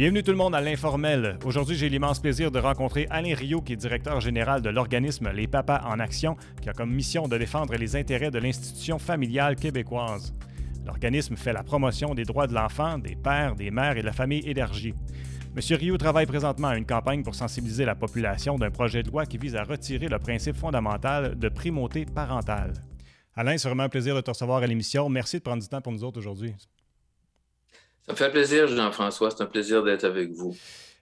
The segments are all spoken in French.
Bienvenue tout le monde à l'Informel. Aujourd'hui, j'ai l'immense plaisir de rencontrer Alain Rioux, qui est directeur général de l'organisme Les Papas en Action, qui a comme mission de défendre les intérêts de l'institution familiale québécoise. L'organisme fait la promotion des droits de l'enfant, des pères, des mères et de la famille élargie. M. Rioux travaille présentement à une campagne pour sensibiliser la population d'un projet de loi qui vise à retirer le principe fondamental de primauté parentale. Alain, c'est vraiment un plaisir de te recevoir à l'émission. Merci de prendre du temps pour nous autres aujourd'hui. Ça me fait plaisir, Jean-François. C'est un plaisir d'être avec vous.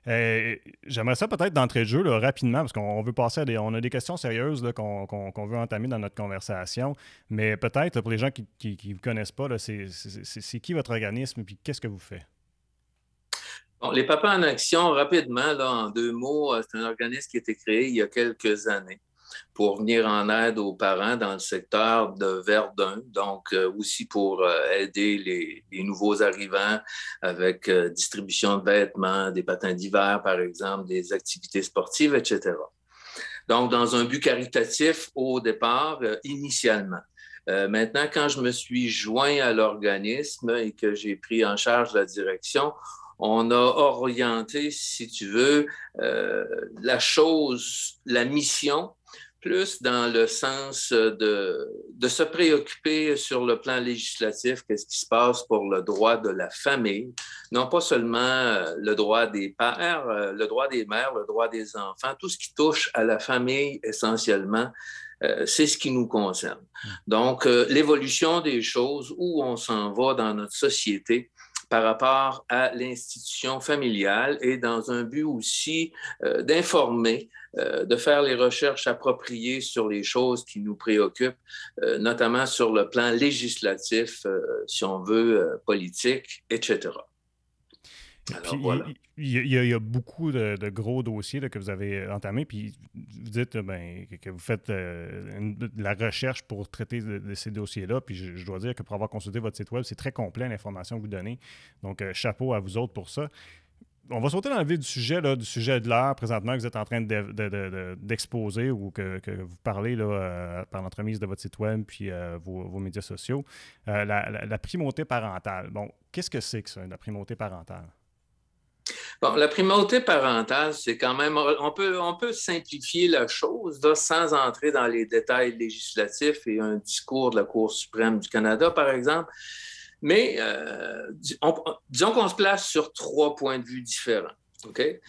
J'aimerais ça peut-être d'entrée de jeu là, rapidement, parce qu'on veut passer on a des questions sérieuses là, qu'on veut entamer dans notre conversation. Mais peut-être là, pour les gens qui ne vous connaissent pas, c'est qui votre organisme et qu'est-ce que vous faites? Bon, les Papas en Action, rapidement, là, en deux mots, c'est un organisme qui a été créé il y a quelques années pour venir en aide aux parents dans le secteur de Verdun, donc aussi pour aider les nouveaux arrivants avec distribution de vêtements, des patins d'hiver, par exemple, des activités sportives, etc. Donc, dans un but caritatif au départ, initialement. Maintenant, quand je me suis joint à l'organisme et que j'ai pris en charge la direction, on a orienté, si tu veux, la chose, la mission, plus dans le sens de se préoccuper sur le plan législatif, qu'est-ce qui se passe pour le droit de la famille, non pas seulement le droit des pères, le droit des mères, le droit des enfants, tout ce qui touche à la famille essentiellement, c'est ce qui nous concerne. Donc, l'évolution des choses, où on s'en va dans notre société, par rapport à l'institution familiale et dans un but aussi d'informer, de faire les recherches appropriées sur les choses qui nous préoccupent, notamment sur le plan législatif, si on veut, politique, etc. Alors, puis, voilà. Il y a beaucoup de gros dossiers là, que vous avez entamés, puis vous dites que vous faites de la recherche pour traiter de ces dossiers-là, puis je dois dire que pour avoir consulté votre site web, c'est très complet l'information que vous donnez, donc chapeau à vous autres pour ça. On va sauter dans le vif du sujet de l'heure présentement que vous êtes en train d'exposer ou que vous parlez là, par l'entremise de votre site web puis vos médias sociaux. La primauté parentale. Bon, qu'est-ce que c'est que ça, la primauté parentale? Bon, la primauté parentale, c'est quand même, on peut simplifier la chose là, sans entrer dans les détails législatifs et un discours de la Cour suprême du Canada, par exemple. Mais disons qu'on se place sur 3 points de vue différents. Okay?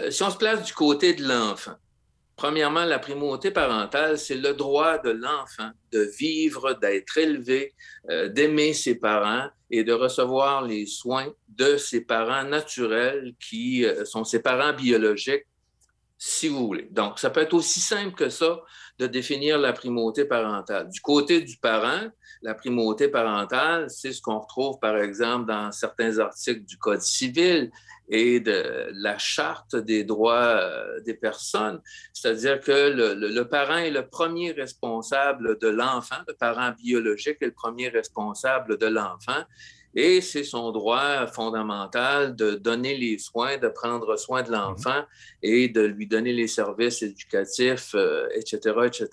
Si on se place du côté de l'enfant, premièrement, la primauté parentale, c'est le droit de l'enfant de vivre, d'être élevé, d'aimer ses parents et de recevoir les soins de ses parents naturels qui sont ses parents biologiques, si vous voulez. Donc, ça peut être aussi simple que ça de définir la primauté parentale. Du côté du parent, la primauté parentale, c'est ce qu'on retrouve, par exemple, dans certains articles du Code civil et de la Charte des droits des personnes. C'est-à-dire que le parent est le premier responsable de l'enfant, le parent biologique est le premier responsable de l'enfant, et c'est son droit fondamental de donner les soins, de prendre soin de l'enfant et de lui donner les services éducatifs, etc., etc.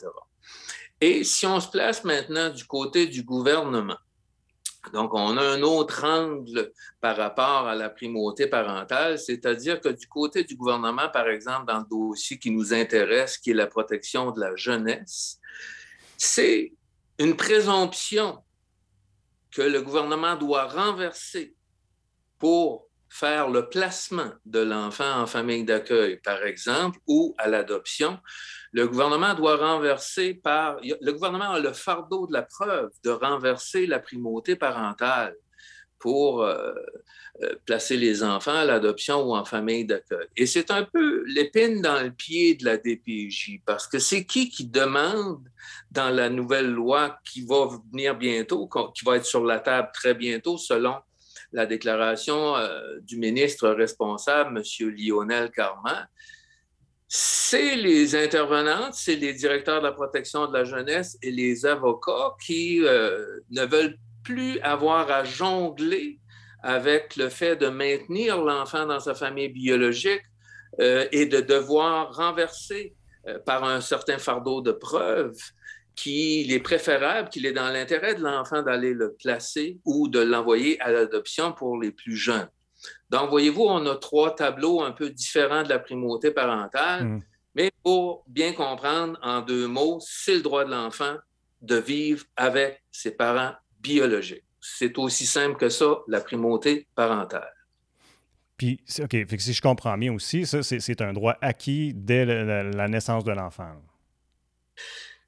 Et si on se place maintenant du côté du gouvernement, donc on a un autre angle par rapport à la primauté parentale, c'est-à-dire que du côté du gouvernement, par exemple, dans le dossier qui nous intéresse, qui est la protection de la jeunesse, c'est une présomption que le gouvernement doit renverser pour faire le placement de l'enfant en famille d'accueil, par exemple, ou à l'adoption. Le gouvernement doit renverser le gouvernement a le fardeau de la preuve de renverser la primauté parentale pour placer les enfants à l'adoption ou en famille d'accueil. Et c'est un peu l'épine dans le pied de la DPJ, parce que c'est qui demande dans la nouvelle loi qui va venir bientôt, qui va être sur la table très bientôt, selon la déclaration du ministre responsable, M. Lionel Carman, c'est les intervenantes, c'est les directeurs de la protection de la jeunesse et les avocats qui ne veulent plus avoir à jongler avec le fait de maintenir l'enfant dans sa famille biologique et de devoir renverser par un certain fardeau de preuves qu'il est préférable, qu'il est dans l'intérêt de l'enfant d'aller le placer ou de l'envoyer à l'adoption pour les plus jeunes. Donc, voyez-vous, on a 3 tableaux un peu différents de la primauté parentale, mais pour bien comprendre, en 2 mots, c'est le droit de l'enfant de vivre avec ses parents biologiques. C'est aussi simple que ça, la primauté parentale. Puis, OK, fait que si je comprends bien aussi, ça, c'est un droit acquis dès la naissance de l'enfant.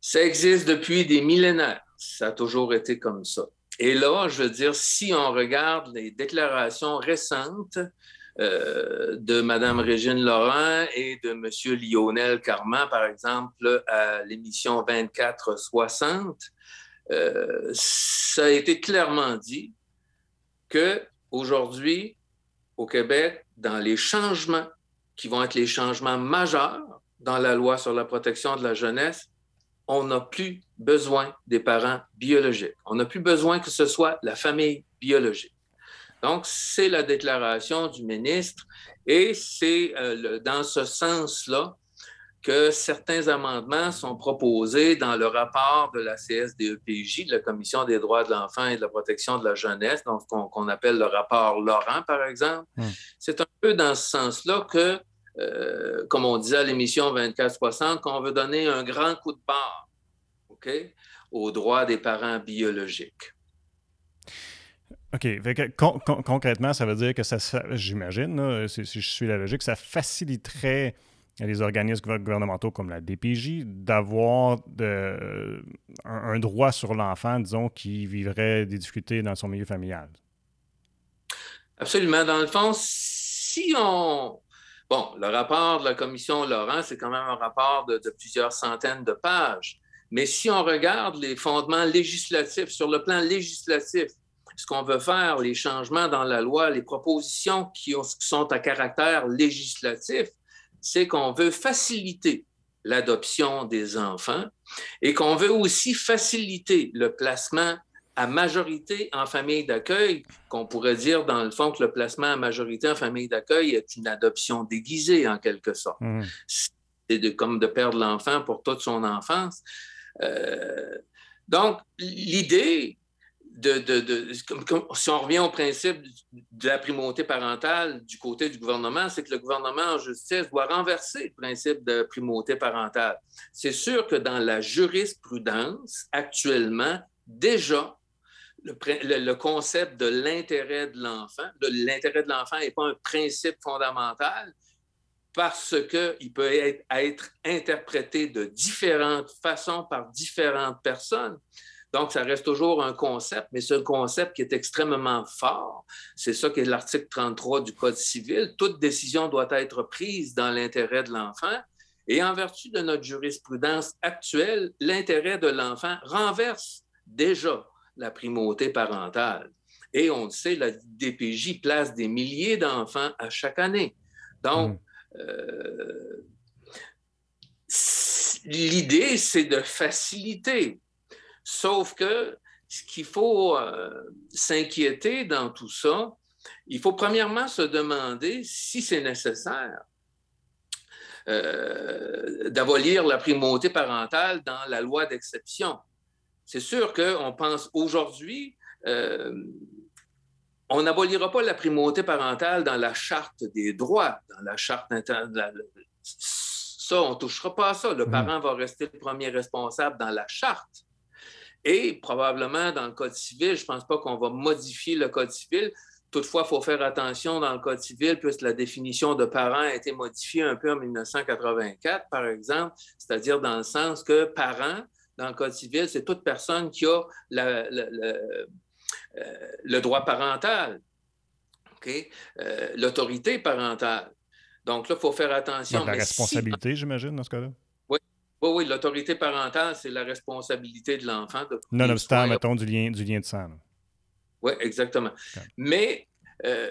Ça existe depuis des millénaires. Ça a toujours été comme ça. Et là, je veux dire, si on regarde les déclarations récentes de Mme Régine Laurent et de M. Lionel Carman, par exemple, à l'émission 24-60, ça a été clairement dit qu'aujourd'hui, au Québec, dans les changements qui vont être les changements majeurs dans la loi sur la protection de la jeunesse, on n'a plus besoin des parents biologiques. On n'a plus besoin que ce soit la famille biologique. Donc, c'est la déclaration du ministre et c'est dans ce sens-là que certains amendements sont proposés dans le rapport de la CSDEPJ, de la Commission des droits de l'enfant et de la protection de la jeunesse, donc qu'on appelle le rapport Laurent, par exemple. C'est un peu dans ce sens-là que comme on disait à l'émission 24-60, qu'on veut donner un grand coup de barre, OK, aux droits des parents biologiques. OK. Fait que, concrètement, ça veut dire que ça, j'imagine, là, si je suis la logique, ça faciliterait les organismes gouvernementaux comme la DPJ d'avoir un droit sur l'enfant, disons, qui vivrait des difficultés dans son milieu familial. Absolument. Dans le fond, si on... Bon, le rapport de la commission Laurent, c'est quand même un rapport de plusieurs centaines de pages. Mais si on regarde les fondements législatifs, sur le plan législatif, ce qu'on veut faire, les changements dans la loi, les propositions qui sont à caractère législatif, c'est qu'on veut faciliter l'adoption des enfants et qu'on veut aussi faciliter le placement à majorité en famille d'accueil, qu'on pourrait dire dans le fond que le placement à majorité en famille d'accueil est une adoption déguisée en quelque sorte. C'est comme de perdre l'enfant pour toute son enfance. Donc, l'idée si on revient au principe de la primauté parentale du côté du gouvernement, c'est que le gouvernement en justice doit renverser le principe de primauté parentale. C'est sûr que dans la jurisprudence, actuellement, déjà, le concept de l'intérêt de l'enfant n'est pas un principe fondamental parce qu'il peut être interprété de différentes façons par différentes personnes. Donc, ça reste toujours un concept, mais c'est un concept qui est extrêmement fort. C'est ça qui est l'article 33 du Code civil. Toute décision doit être prise dans l'intérêt de l'enfant. Et en vertu de notre jurisprudence actuelle, l'intérêt de l'enfant renverse déjà la primauté parentale. Et on le sait, la DPJ place des milliers d'enfants à chaque année. Donc, l'idée, c'est de faciliter. Sauf que ce qu'il faut s'inquiéter dans tout ça, il faut premièrement se demander si c'est nécessaire d'abolir la primauté parentale dans la loi d'exception. C'est sûr qu'on pense aujourd'hui, on n'abolira pas la primauté parentale dans la charte des droits, dans la charte ça, on ne touchera pas à ça. Le parent va rester le premier responsable dans la charte. Et probablement dans le Code civil, je ne pense pas qu'on va modifier le Code civil. Toutefois, il faut faire attention dans le Code civil, puisque la définition de parent a été modifiée un peu en 1984, par exemple, c'est-à-dire dans le sens que parent, dans le Code civil, c'est toute personne qui a le droit parental, okay? L'autorité parentale. Donc là, il faut faire attention. Donc, la responsabilité, j'imagine, dans ce cas-là? Oui, l'autorité parentale, c'est la responsabilité de l'enfant. Nonobstant, mettons, du lien de sang. Oui, exactement. Okay. Mais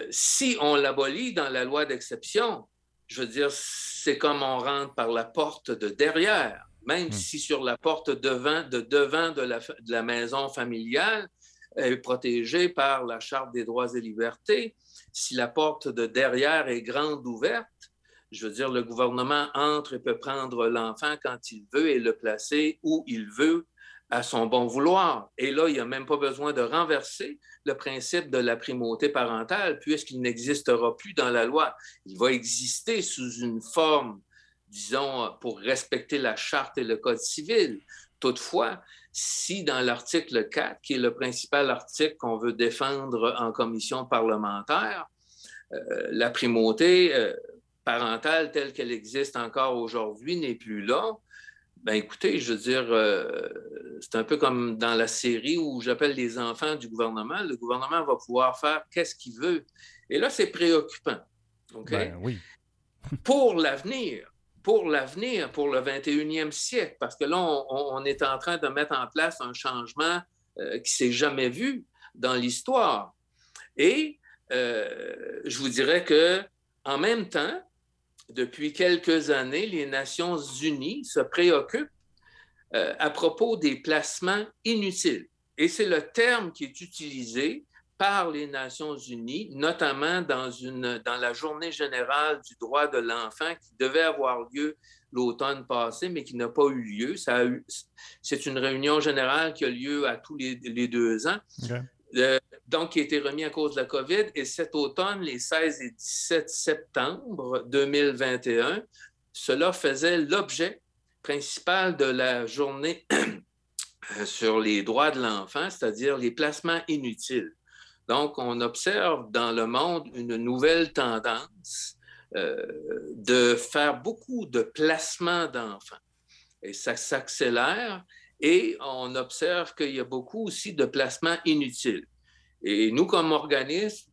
si on l'abolit dans la loi d'exception, je veux dire, c'est comme on rentre par la porte de derrière. Même si sur la porte devant de la maison familiale est protégée par la Charte des droits et libertés, si la porte de derrière est grande ouverte, je veux dire, le gouvernement entre et peut prendre l'enfant quand il veut et le placer où il veut à son bon vouloir. Et là, il n'y a même pas besoin de renverser le principe de la primauté parentale, puisqu'il n'existera plus dans la loi. Il va exister sous une forme, disons, pour respecter la charte et le code civil. Toutefois, si dans l'article 4, qui est le principal article qu'on veut défendre en commission parlementaire, la primauté parentale telle qu'elle existe encore aujourd'hui n'est plus là, ben écoutez, je veux dire, c'est un peu comme dans la série où j'appelle les enfants du gouvernement. Le gouvernement va pouvoir faire qu'est-ce qu'il veut. Et là, c'est préoccupant. Okay? Ben oui. Pour l'avenir, pour le 21e siècle, parce que là, on est en train de mettre en place un changement qui ne s'est jamais vu dans l'histoire. Et je vous dirais qu'en même temps, depuis quelques années, les Nations unies se préoccupent à propos des placements inutiles. Et c'est le terme qui est utilisé par les Nations unies, notamment dans la journée générale du droit de l'enfant qui devait avoir lieu l'automne passé, mais qui n'a pas eu lieu. C'est une réunion générale qui a lieu à tous les 2 ans. Okay. Donc, qui a été remis à cause de la COVID. Et cet automne, les 16 et 17 septembre 2021, cela faisait l'objet principal de la journée sur les droits de l'enfant, c'est-à-dire les placements inutiles. Donc, on observe dans le monde une nouvelle tendance de faire beaucoup de placements d'enfants. Et ça s'accélère et on observe qu'il y a beaucoup aussi de placements inutiles. Et nous, comme organisme,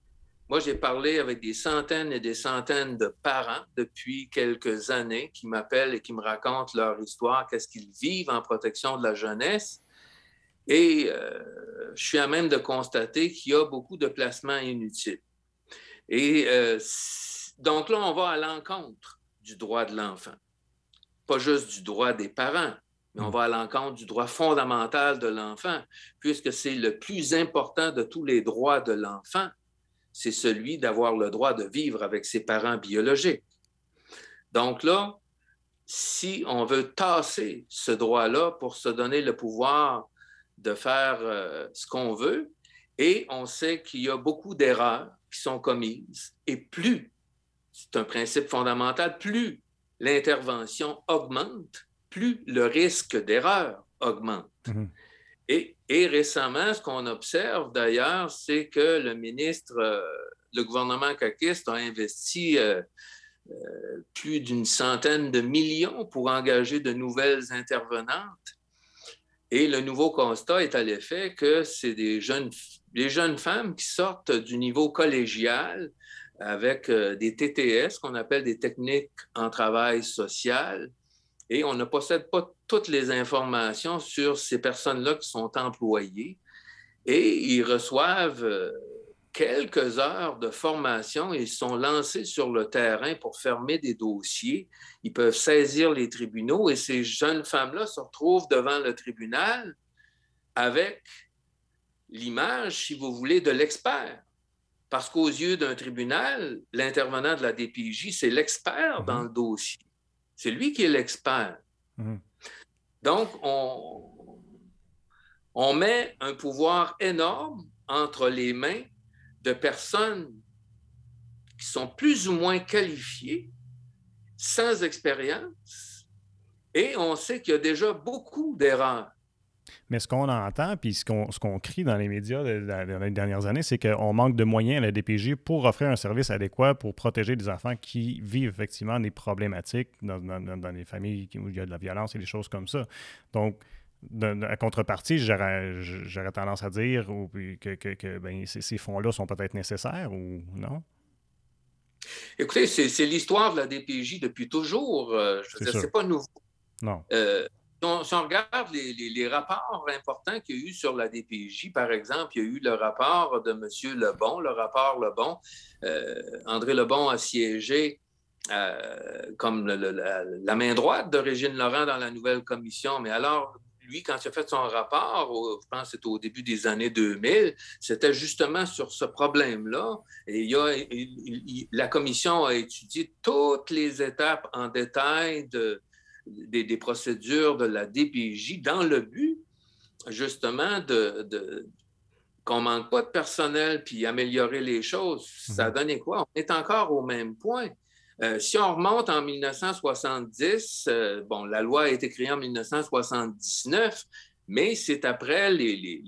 moi, j'ai parlé avec des centaines et des centaines de parents depuis quelques années qui m'appellent et qui me racontent leur histoire, qu'est-ce qu'ils vivent en protection de la jeunesse. Et je suis à même de constater qu'il y a beaucoup de placements inutiles. Et donc là, on va à l'encontre du droit de l'enfant. Pas juste du droit des parents, mais on va à l'encontre du droit fondamental de l'enfant, puisque c'est le plus important de tous les droits de l'enfant. C'est celui d'avoir le droit de vivre avec ses parents biologiques. Donc là, si on veut tasser ce droit-là pour se donner le pouvoir de faire ce qu'on veut, et on sait qu'il y a beaucoup d'erreurs qui sont commises, et plus, c'est un principe fondamental, plus l'intervention augmente, plus le risque d'erreur augmente. Mm-hmm. Et récemment, ce qu'on observe d'ailleurs, c'est que le gouvernement caquiste a investi plus d'une centaine de millions pour engager de nouvelles intervenantes. Et le nouveau constat est à l'effet que c'est des jeunes femmes qui sortent du niveau collégial avec des TTS, qu'on appelle des techniques en travail social, et on ne possède pas toutes les informations sur ces personnes-là qui sont employées, et ils reçoivent quelques heures de formation et ils sont lancés sur le terrain pour fermer des dossiers. Ils peuvent saisir les tribunaux et ces jeunes femmes-là se retrouvent devant le tribunal avec l'image, si vous voulez, de l'expert. Parce qu'aux yeux d'un tribunal, l'intervenant de la DPJ, c'est l'expert dans le dossier. C'est lui qui est l'expert. Donc, on met un pouvoir énorme entre les mains de personnes qui sont plus ou moins qualifiées, sans expérience, et on sait qu'il y a déjà beaucoup d'erreurs. Mais ce qu'on entend, puis ce qu'on crie dans les médias dans les dernières années, c'est qu'on manque de moyens à la DPJ pour offrir un service adéquat pour protéger des enfants qui vivent effectivement des problématiques dans les familles où il y a de la violence et des choses comme ça. Donc, à contrepartie, j'aurais tendance à dire que ben, ces fonds-là sont peut-être nécessaires ou non? Écoutez, c'est l'histoire de la DPJ depuis toujours. Je veux dire, c'est pas nouveau. Non. Si on regarde les rapports importants qu'il y a eu sur la DPJ, par exemple, il y a eu le rapport de M. Lebon, le rapport Lebon. André Lebon a siégé comme la main droite de Régine Laurent dans la nouvelle commission. Mais alors, lui, quand il a fait son rapport, je pense que c'était au début des années 2000, c'était justement sur ce problème-là. Et la commission a étudié toutes les étapes en détail des procédures de la DPJ dans le but justement qu'on ne manque pas de personnel puis améliorer les choses, ça a donné quoi? On est encore au même point. Si on remonte en 1970, bon, la loi a été créée en 1979, mais c'est après les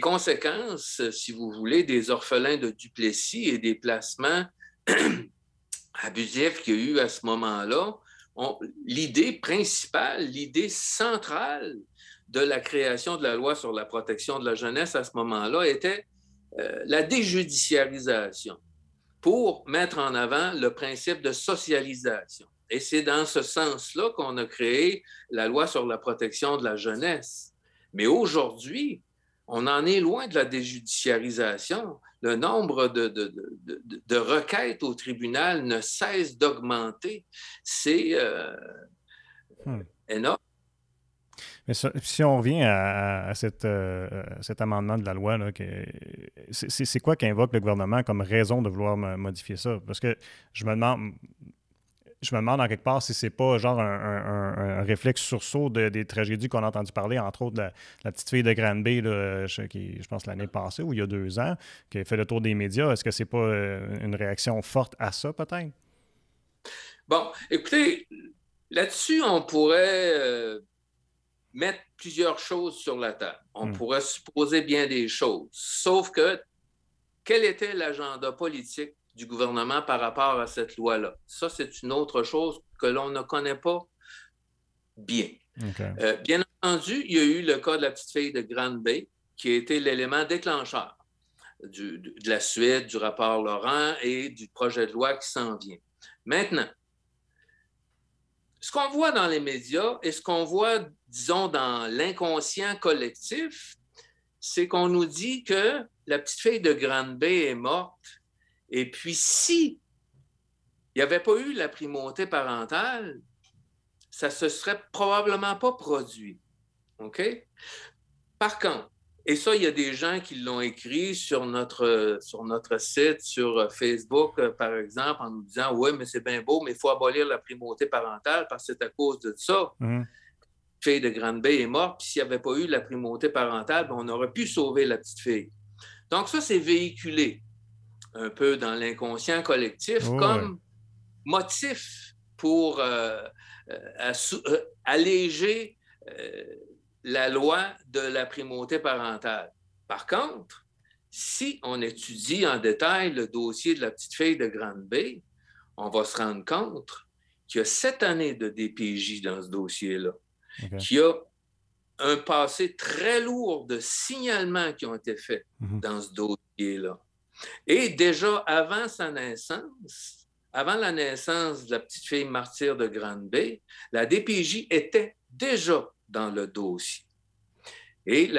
conséquences, si vous voulez, des orphelins de Duplessis et des placements abusifs qu'il y a eu à ce moment-là. L'idée principale, l'idée centrale de la création de la loi sur la protection de la jeunesse à ce moment-là était la déjudiciarisation pour mettre en avant le principe de socialisation. Et c'est dans ce sens-là qu'on a créé la loi sur la protection de la jeunesse. Mais aujourd'hui, on en est loin de la déjudiciarisation. Le nombre de requêtes au tribunal ne cesse d'augmenter. C'est énorme. Mais si on revient à cet amendement de la loi, c'est quoi qu'invoque le gouvernement comme raison de vouloir modifier ça? Parce que je me demande en quelque part si c'est pas genre un réflexe sursaut des tragédies qu'on a entendu parler, entre autres la petite fille de Granby, je pense l'année passée ou il y a 2 ans, qui a fait le tour des médias. Est-ce que c'est pas une réaction forte à ça, peut-être? Bon, écoutez, là-dessus, on pourrait mettre plusieurs choses sur la table. On pourrait supposer bien des choses. Sauf que, quel était l'agenda politique du gouvernement par rapport à cette loi-là? Ça, c'est une autre chose que l'on ne connaît pas bien. Okay. Bien entendu, il y a eu le cas de la petite fille de Granby, qui a été l'élément déclencheur de la suite du rapport Laurent et du projet de loi qui s'en vient. Maintenant, ce qu'on voit dans les médias et ce qu'on voit, disons, dans l'inconscient collectif, c'est qu'on nous dit que la petite fille de Granby est morte. Et puis, si il n'y avait pas eu la primauté parentale, ça ne se serait probablement pas produit. OK? Par contre, et ça, il y a des gens qui l'ont écrit sur notre site, sur Facebook, par exemple, en nous disant « Oui, mais c'est bien beau, mais il faut abolir la primauté parentale parce que c'est à cause de ça. La fille de Granby est morte, puis s'il n'y avait pas eu la primauté parentale, on aurait pu sauver la petite fille. » Donc ça, c'est véhiculé un peu dans l'inconscient collectif comme motif pour alléger la loi de la primauté parentale. Par contre, si on étudie en détail le dossier de la petite fille de Granby, on va se rendre compte qu'il y a 7 années de DPJ dans ce dossier-là, qu'il y a un passé très lourd de signalements qui ont été faits dans ce dossier-là. Et déjà avant sa naissance, avant la naissance de la petite fille martyre de Granby, la DPJ était déjà dans le dossier. Et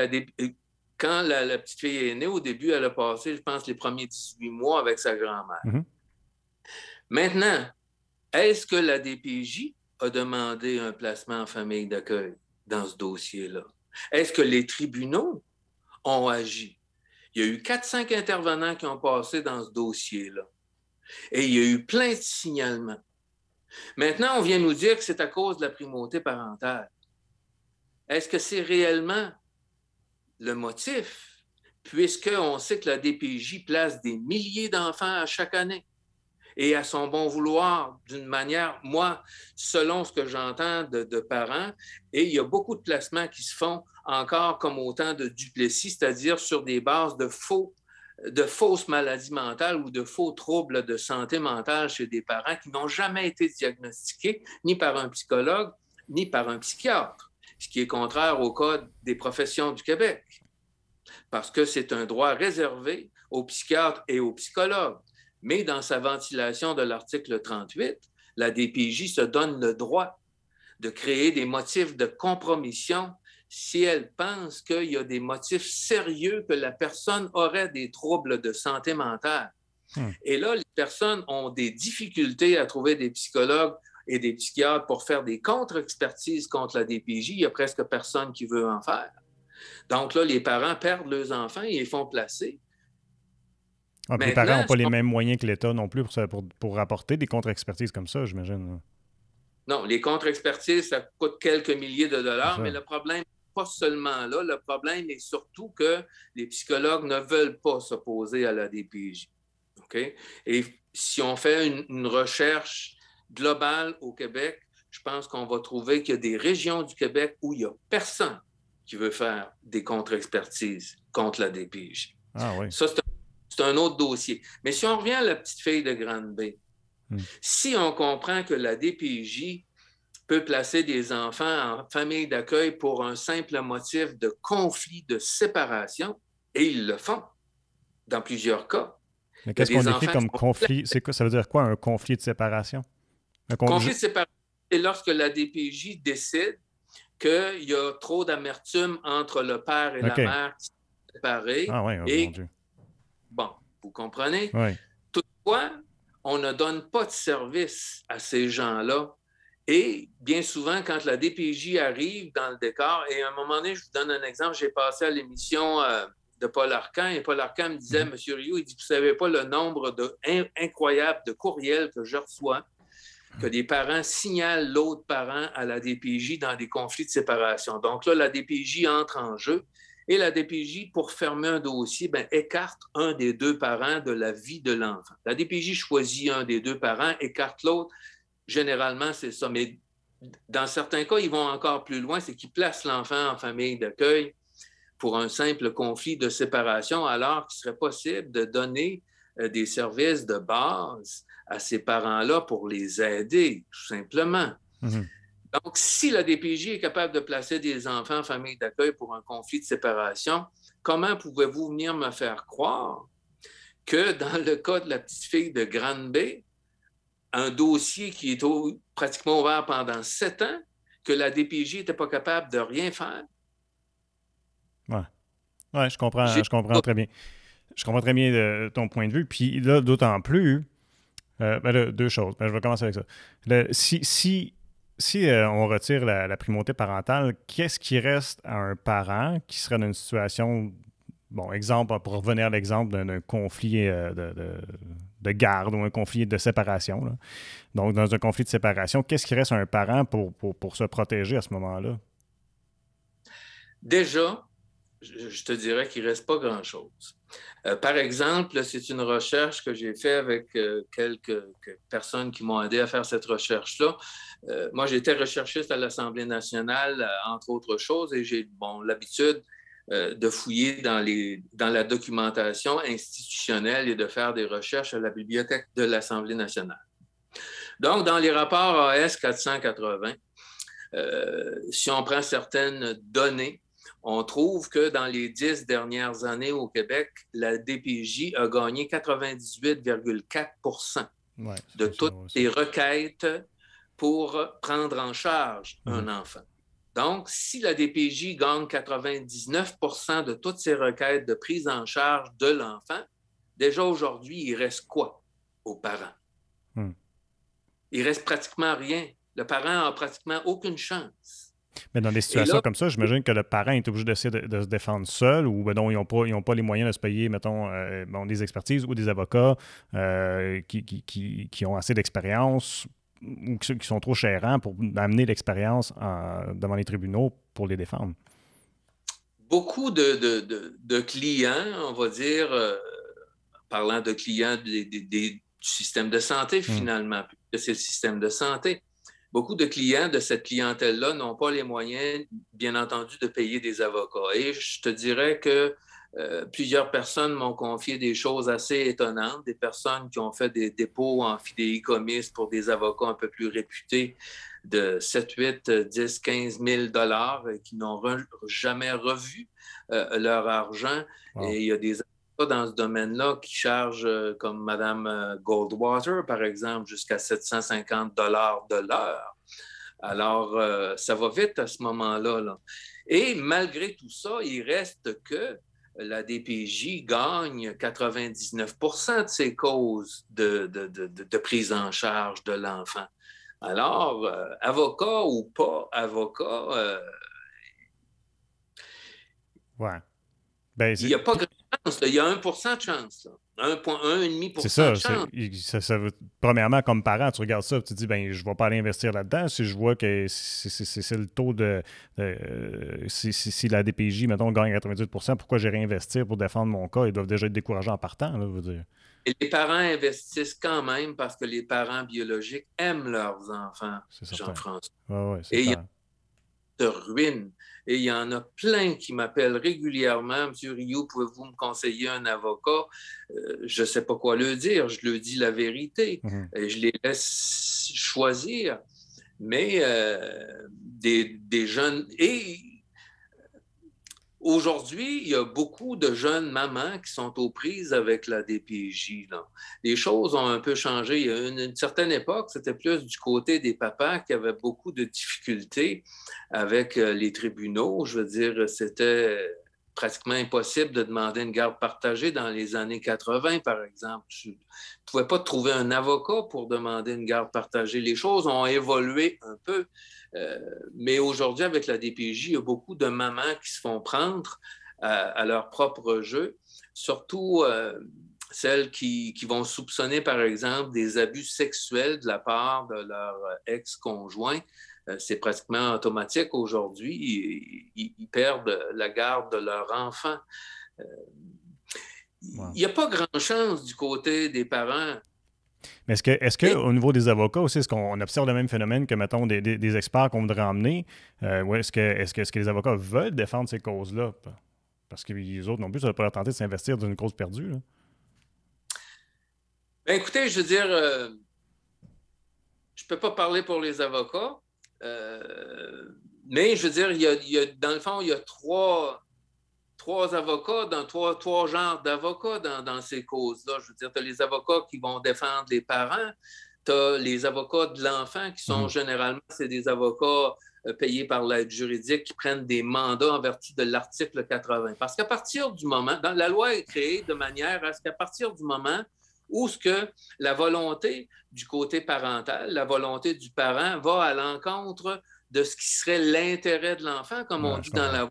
quand la petite fille est née, au début, elle a passé, je pense, les premiers 18 mois avec sa grand-mère. Maintenant, est-ce que la DPJ a demandé un placement en famille d'accueil dans ce dossier-là? Est-ce que les tribunaux ont agi? Il y a eu 4-5 intervenants qui ont passé dans ce dossier-là. Et il y a eu plein de signalements. Maintenant, on vient nous dire que c'est à cause de la primauté parentale. Est-ce que c'est réellement le motif? Puisqu'on sait que la DPJ place des milliers d'enfants à chaque année. Et à son bon vouloir, d'une manière, moi, selon ce que j'entends de parents, et il y a beaucoup de placements qui se font encore comme au temps de Duplessis, c'est-à-dire sur des bases de fausses maladies mentales ou de faux troubles de santé mentale chez des parents qui n'ont jamais été diagnostiqués ni par un psychologue ni par un psychiatre, ce qui est contraire au Code des professions du Québec, parce que c'est un droit réservé aux psychiatres et aux psychologues. Mais dans sa ventilation de l'article 38, la DPJ se donne le droit de créer des motifs de compromission si elle pense qu'il y a des motifs sérieux que la personne aurait des troubles de santé mentale. Et là, les personnes ont des difficultés à trouver des psychologues et des psychiatres pour faire des contre-expertises contre la DPJ. Il n'y a presque personne qui veut en faire. Donc là, les parents perdent leurs enfants et les font placer. Les parents n'ont pas les mêmes moyens que l'État non plus pour apporter des contre-expertises comme ça, j'imagine. Non, les contre-expertises, ça coûte quelques milliers de dollars, mais le problème pas seulement là. Le problème est surtout que les psychologues ne veulent pas s'opposer à la DPJ. Okay? Et si on fait une recherche globale au Québec, je pense qu'on va trouver qu'il y a des régions du Québec où il n'y a personne qui veut faire des contre-expertises contre la DPJ. Ah oui. Ça, c'est un autre dossier. Mais si on revient à la petite fille de Grande-Bay, si on comprend que la DPJ peut placer des enfants en famille d'accueil pour un simple motif de conflit de séparation, et ils le font dans plusieurs cas. Mais qu'est-ce qu'on décrit comme conflit? C'est quoi, ça veut dire quoi, un conflit de séparation? Conflit de séparation, c'est lorsque la DPJ décide qu'il y a trop d'amertume entre le père et la mère qui sont séparés. Ah oui, et mon Dieu. Bon, vous comprenez? Oui. Toutefois, on ne donne pas de service à ces gens-là. Et bien souvent, quand la DPJ arrive dans le décor, et à un moment donné, je vous donne un exemple, j'ai passé à l'émission de Paul Arcand, et Paul Arcand me disait, Monsieur Rioux, il dit, vous ne savez pas le nombre incroyable de courriels que je reçois, que des parents signalent l'autre parent à la DPJ dans des conflits de séparation. Donc là, la DPJ entre en jeu. Et la DPJ, pour fermer un dossier, écarte un des deux parents de la vie de l'enfant. La DPJ choisit un des deux parents, écarte l'autre. Généralement, c'est ça. Mais dans certains cas, ils vont encore plus loin, c'est qu'ils placent l'enfant en famille d'accueil pour un simple conflit de séparation, alors qu'il serait possible de donner des services de base à ces parents-là pour les aider, tout simplement. Mm-hmm. Donc, si la DPJ est capable de placer des enfants en famille d'accueil pour un conflit de séparation, comment pouvez-vous venir me faire croire que dans le cas de la petite fille de Grande-Bay, un dossier qui est pratiquement ouvert pendant 7 ans, que la DPJ n'était pas capable de rien faire? Oui, je comprends très bien. Je comprends très bien ton point de vue. Puis là, d'autant plus, deux choses. Je vais commencer avec ça. Si on retire la primauté parentale, qu'est-ce qui reste à un parent qui serait dans une situation, bon, exemple, pour revenir à l'exemple d'un conflit de garde ou un conflit de séparation, là. Donc, dans un conflit de séparation, qu'est-ce qui reste à un parent pour se protéger à ce moment-là? Déjà, je te dirais qu'il ne reste pas grand-chose. Par exemple, c'est une recherche que j'ai faite avec quelques personnes qui m'ont aidé à faire cette recherche-là. Moi, j'étais recherchiste à l'Assemblée nationale, entre autres choses, et j'ai l'habitude de fouiller dans la documentation institutionnelle et de faire des recherches à la bibliothèque de l'Assemblée nationale. Donc, dans les rapports AS 480, si on prend certaines données, on trouve que dans les 10 dernières années au Québec, la DPJ a gagné 98,4 de toutes les requêtes pour prendre en charge un enfant. Donc, si la DPJ gagne 99 de toutes ces requêtes de prise en charge de l'enfant, déjà aujourd'hui, il reste quoi aux parents? Il reste pratiquement rien. Le parent n'a pratiquement aucune chance. Mais dans des situations comme ça, j'imagine que le parent est obligé d'essayer de se défendre seul ou ils n'ont pas les moyens de se payer, mettons, des expertises ou des avocats qui ont assez d'expérience ou qui sont trop chérants pour amener l'expérience devant les tribunaux pour les défendre. Beaucoup de clients, on va dire, parlant de clients du système de santé finalement, puisque c'est le système de santé, beaucoup de clients de cette clientèle-là n'ont pas les moyens, bien entendu, de payer des avocats. Et je te dirais que plusieurs personnes m'ont confié des choses assez étonnantes, des personnes qui ont fait des dépôts en fidéicommis pour des avocats un peu plus réputés de 7, 8, 10, 15 000 $ et qui n'ont jamais revu leur argent. Wow. Et il y a des dans ce domaine-là qui chargent, comme Mme Goldwater, par exemple, jusqu'à 750 $ de l'heure. Alors, ça va vite à ce moment-là, là. Et malgré tout ça, il reste que la DPJ gagne 99 de ses causes de prise en charge de l'enfant. Alors, avocat ou pas avocat, ouais. Il n'y a pas grand chance, il y a 1% de chance. 1,5% C'est ça, de chance. Premièrement, comme parent, tu regardes ça et tu te dis, ben, je ne vais pas aller investir là-dedans. Si je vois que c'est le taux si la DPJ, mettons, gagne 98%, pourquoi j'ai réinvestir pour défendre mon cas? Ils doivent déjà être découragés en partant, là, je veux dire. Et les parents investissent quand même parce que les parents biologiques aiment leurs enfants, Jean-François. Ouais, et il y a de ruines. Et il y en a plein qui m'appellent régulièrement. Monsieur Rioux, pouvez-vous me conseiller un avocat? Je ne sais pas quoi leur dire. Je leur dis la vérité. Et je les laisse choisir. Mais des jeunes... Et aujourd'hui, il y a beaucoup de jeunes mamans qui sont aux prises avec la DPJ. Là. Les choses ont un peu changé. Il y a une certaine époque, c'était plus du côté des papas qui avaient beaucoup de difficultés avec les tribunaux. Je veux dire, c'était pratiquement impossible de demander une garde partagée dans les années 80, par exemple. Tu ne pouvais pas trouver un avocat pour demander une garde partagée. Les choses ont évolué un peu. Mais aujourd'hui, avec la DPJ, il y a beaucoup de mamans qui se font prendre à leur propre jeu, surtout celles qui vont soupçonner, par exemple, des abus sexuels de la part de leur ex-conjoint. C'est pratiquement automatique aujourd'hui. Ils perdent la garde de leur enfant. Il n'y a pas grand chance du côté des parents. Mais est-ce que au niveau des avocats aussi, est-ce qu'on observe le même phénomène que, mettons, des experts qu'on voudrait emmener? Ou est-ce que les avocats veulent défendre ces causes-là? Parce que les autres non plus, ça ne va pas leur tenter de s'investir dans une cause perdue. Là. Bien, écoutez, je veux dire, je ne peux pas parler pour les avocats, mais je veux dire, dans le fond, il y a trois avocats, trois genres d'avocats dans ces causes-là. Je veux dire, tu as les avocats qui vont défendre les parents, tu as les avocats de l'enfant qui sont généralement, c'est des avocats payés par l'aide juridique qui prennent des mandats en vertu de l'article 80. Parce qu'à partir du moment, la loi est créée de manière à ce qu'à partir du moment où ce que la volonté du côté parental, la volonté du parent va à l'encontre de ce qui serait l'intérêt de l'enfant, comme on dit dans la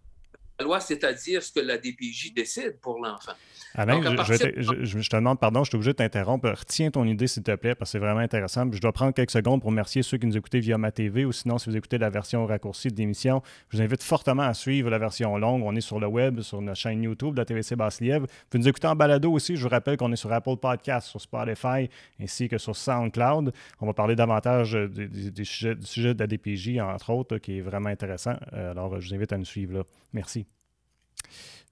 loi, c'est-à-dire ce que la DPJ décide pour l'enfant. Alain, donc, je te demande pardon, je suis obligé de t'interrompre. Retiens ton idée, s'il te plaît, parce que c'est vraiment intéressant. Je dois prendre quelques secondes pour remercier ceux qui nous écoutez via ma TV ou sinon, si vous écoutez la version raccourcie de l'émission, je vous invite fortement à suivre la version longue. On est sur le web, sur notre chaîne YouTube de la TVC Basse-Lièvre. Vous pouvez nous écouter en balado aussi. Je vous rappelle qu'on est sur Apple Podcasts, sur Spotify, ainsi que sur SoundCloud. On va parler davantage du sujet de la DPJ, entre autres, qui est vraiment intéressant. Alors, je vous invite à nous suivre là. Merci.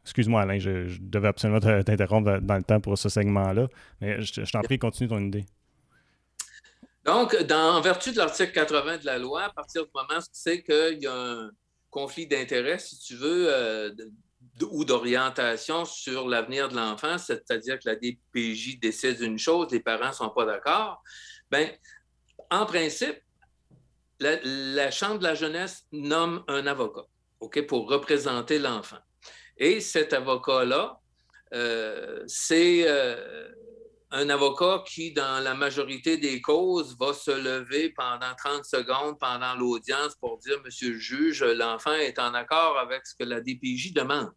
Excuse-moi, Alain, je devais absolument t'interrompre dans le temps pour ce segment-là, mais je t'en prie, continue ton idée. Donc, en vertu de l'article 80 de la loi, à partir du moment où c'est qu'il y a un conflit d'intérêts, si tu veux, ou d'orientation sur l'avenir de l'enfant, c'est-à-dire que la DPJ décide une chose, les parents ne sont pas d'accord, bien, en principe, la Chambre de la jeunesse nomme un avocat, OK, pour représenter l'enfant. Et cet avocat-là, c'est un avocat qui, dans la majorité des causes, va se lever pendant 30 secondes pendant l'audience pour dire « Monsieur le juge, l'enfant est en accord avec ce que la DPJ demande. »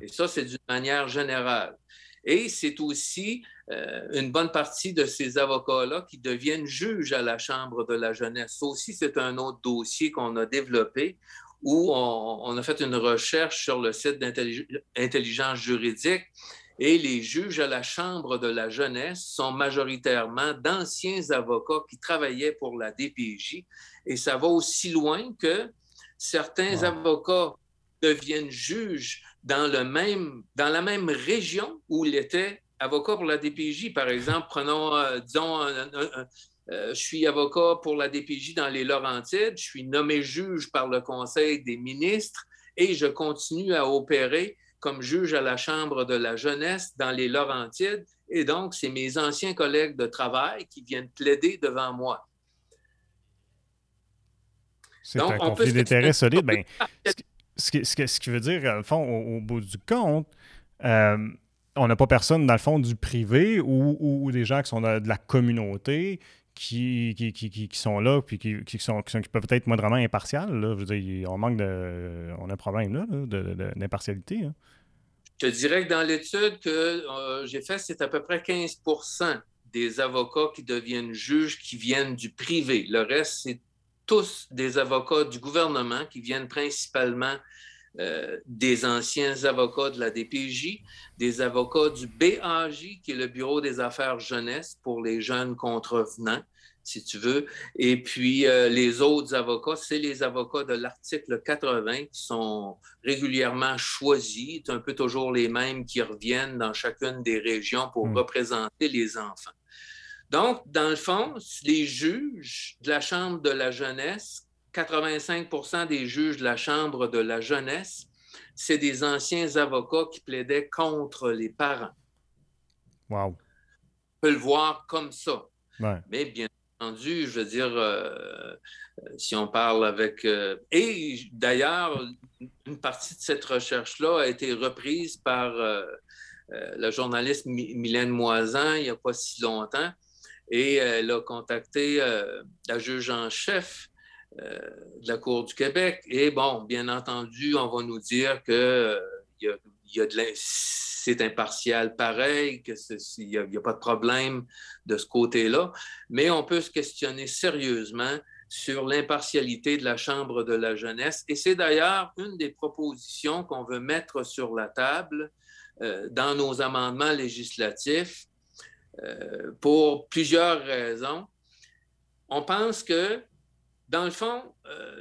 Et ça, c'est d'une manière générale. Et c'est aussi une bonne partie de ces avocats-là qui deviennent juges à la Chambre de la jeunesse. Ça aussi, c'est un autre dossier qu'on a développé où on a fait une recherche sur le site d'intelligence juridique et les juges à la Chambre de la jeunesse sont majoritairement d'anciens avocats qui travaillaient pour la DPJ et ça va aussi loin que certains avocats deviennent juges dans la même région où il était avocat pour la DPJ. Par exemple, prenons, disons, je suis avocat pour la DPJ dans les Laurentides, je suis nommé juge par le Conseil des ministres et je continue à opérer comme juge à la Chambre de la jeunesse dans les Laurentides. Et donc, c'est mes anciens collègues de travail qui viennent plaider devant moi. C'est un conflit d'intérêts solide. Ben, ce qui veut dire, dans le fond, au bout du compte, on n'a pas personne, dans le fond, du privé ou des gens qui sont de la communauté qui sont là puis qui peuvent être moindrement impartials. Là. Je veux dire, on a un problème là, d'impartialité. Hein. Je te dirais que dans l'étude que j'ai faite, c'est à peu près 15% des avocats qui deviennent juges qui viennent du privé. Le reste, c'est tous des avocats du gouvernement qui viennent principalement des anciens avocats de la DPJ, des avocats du BAJ, qui est le Bureau des affaires jeunesse pour les jeunes contrevenants, si tu veux. Et puis, les autres avocats, c'est les avocats de l'article 80 qui sont régulièrement choisis. C'est un peu toujours les mêmes qui reviennent dans chacune des régions pour représenter les enfants. Donc, dans le fond, les juges de la Chambre de la jeunesse, 85% des juges de la Chambre de la jeunesse, c'est des anciens avocats qui plaidaient contre les parents. Wow. On peut le voir comme ça. Ouais. Mais bien entendu, je veux dire, si on parle avec... et d'ailleurs, une partie de cette recherche-là a été reprise par la journaliste Mylène Moisan il n'y a pas si longtemps. Et elle a contacté la juge en chef de la Cour du Québec. Et bon, bien entendu, on va nous dire que c'est impartial pareil, qu'il n'y a pas de problème de ce côté-là. Mais on peut se questionner sérieusement sur l'impartialité de la Chambre de la jeunesse. Et c'est d'ailleurs une des propositions qu'on veut mettre sur la table dans nos amendements législatifs. Pour plusieurs raisons. On pense que, dans le fond,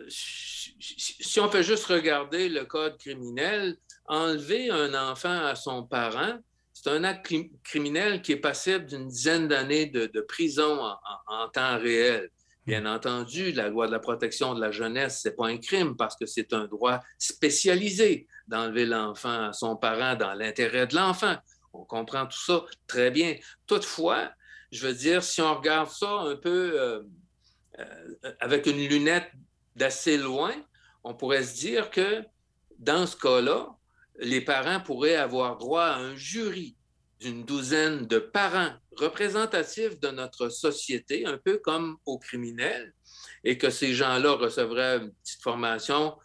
si on fait juste regarder le code criminel, enlever un enfant à son parent, c'est un acte criminel qui est passible d'une dizaine d'années de prison en temps réel. Bien entendu, la loi de la protection de la jeunesse, ce n'est pas un crime parce que c'est un droit spécialisé d'enlever l'enfant à son parent dans l'intérêt de l'enfant. On comprend tout ça très bien. Toutefois, je veux dire, si on regarde ça un peu avec une lunette d'assez loin, on pourrait se dire que dans ce cas-là, les parents pourraient avoir droit à un jury d'une douzaine de parents représentatifs de notre société, un peu comme aux criminels, et que ces gens-là recevraient une petite formation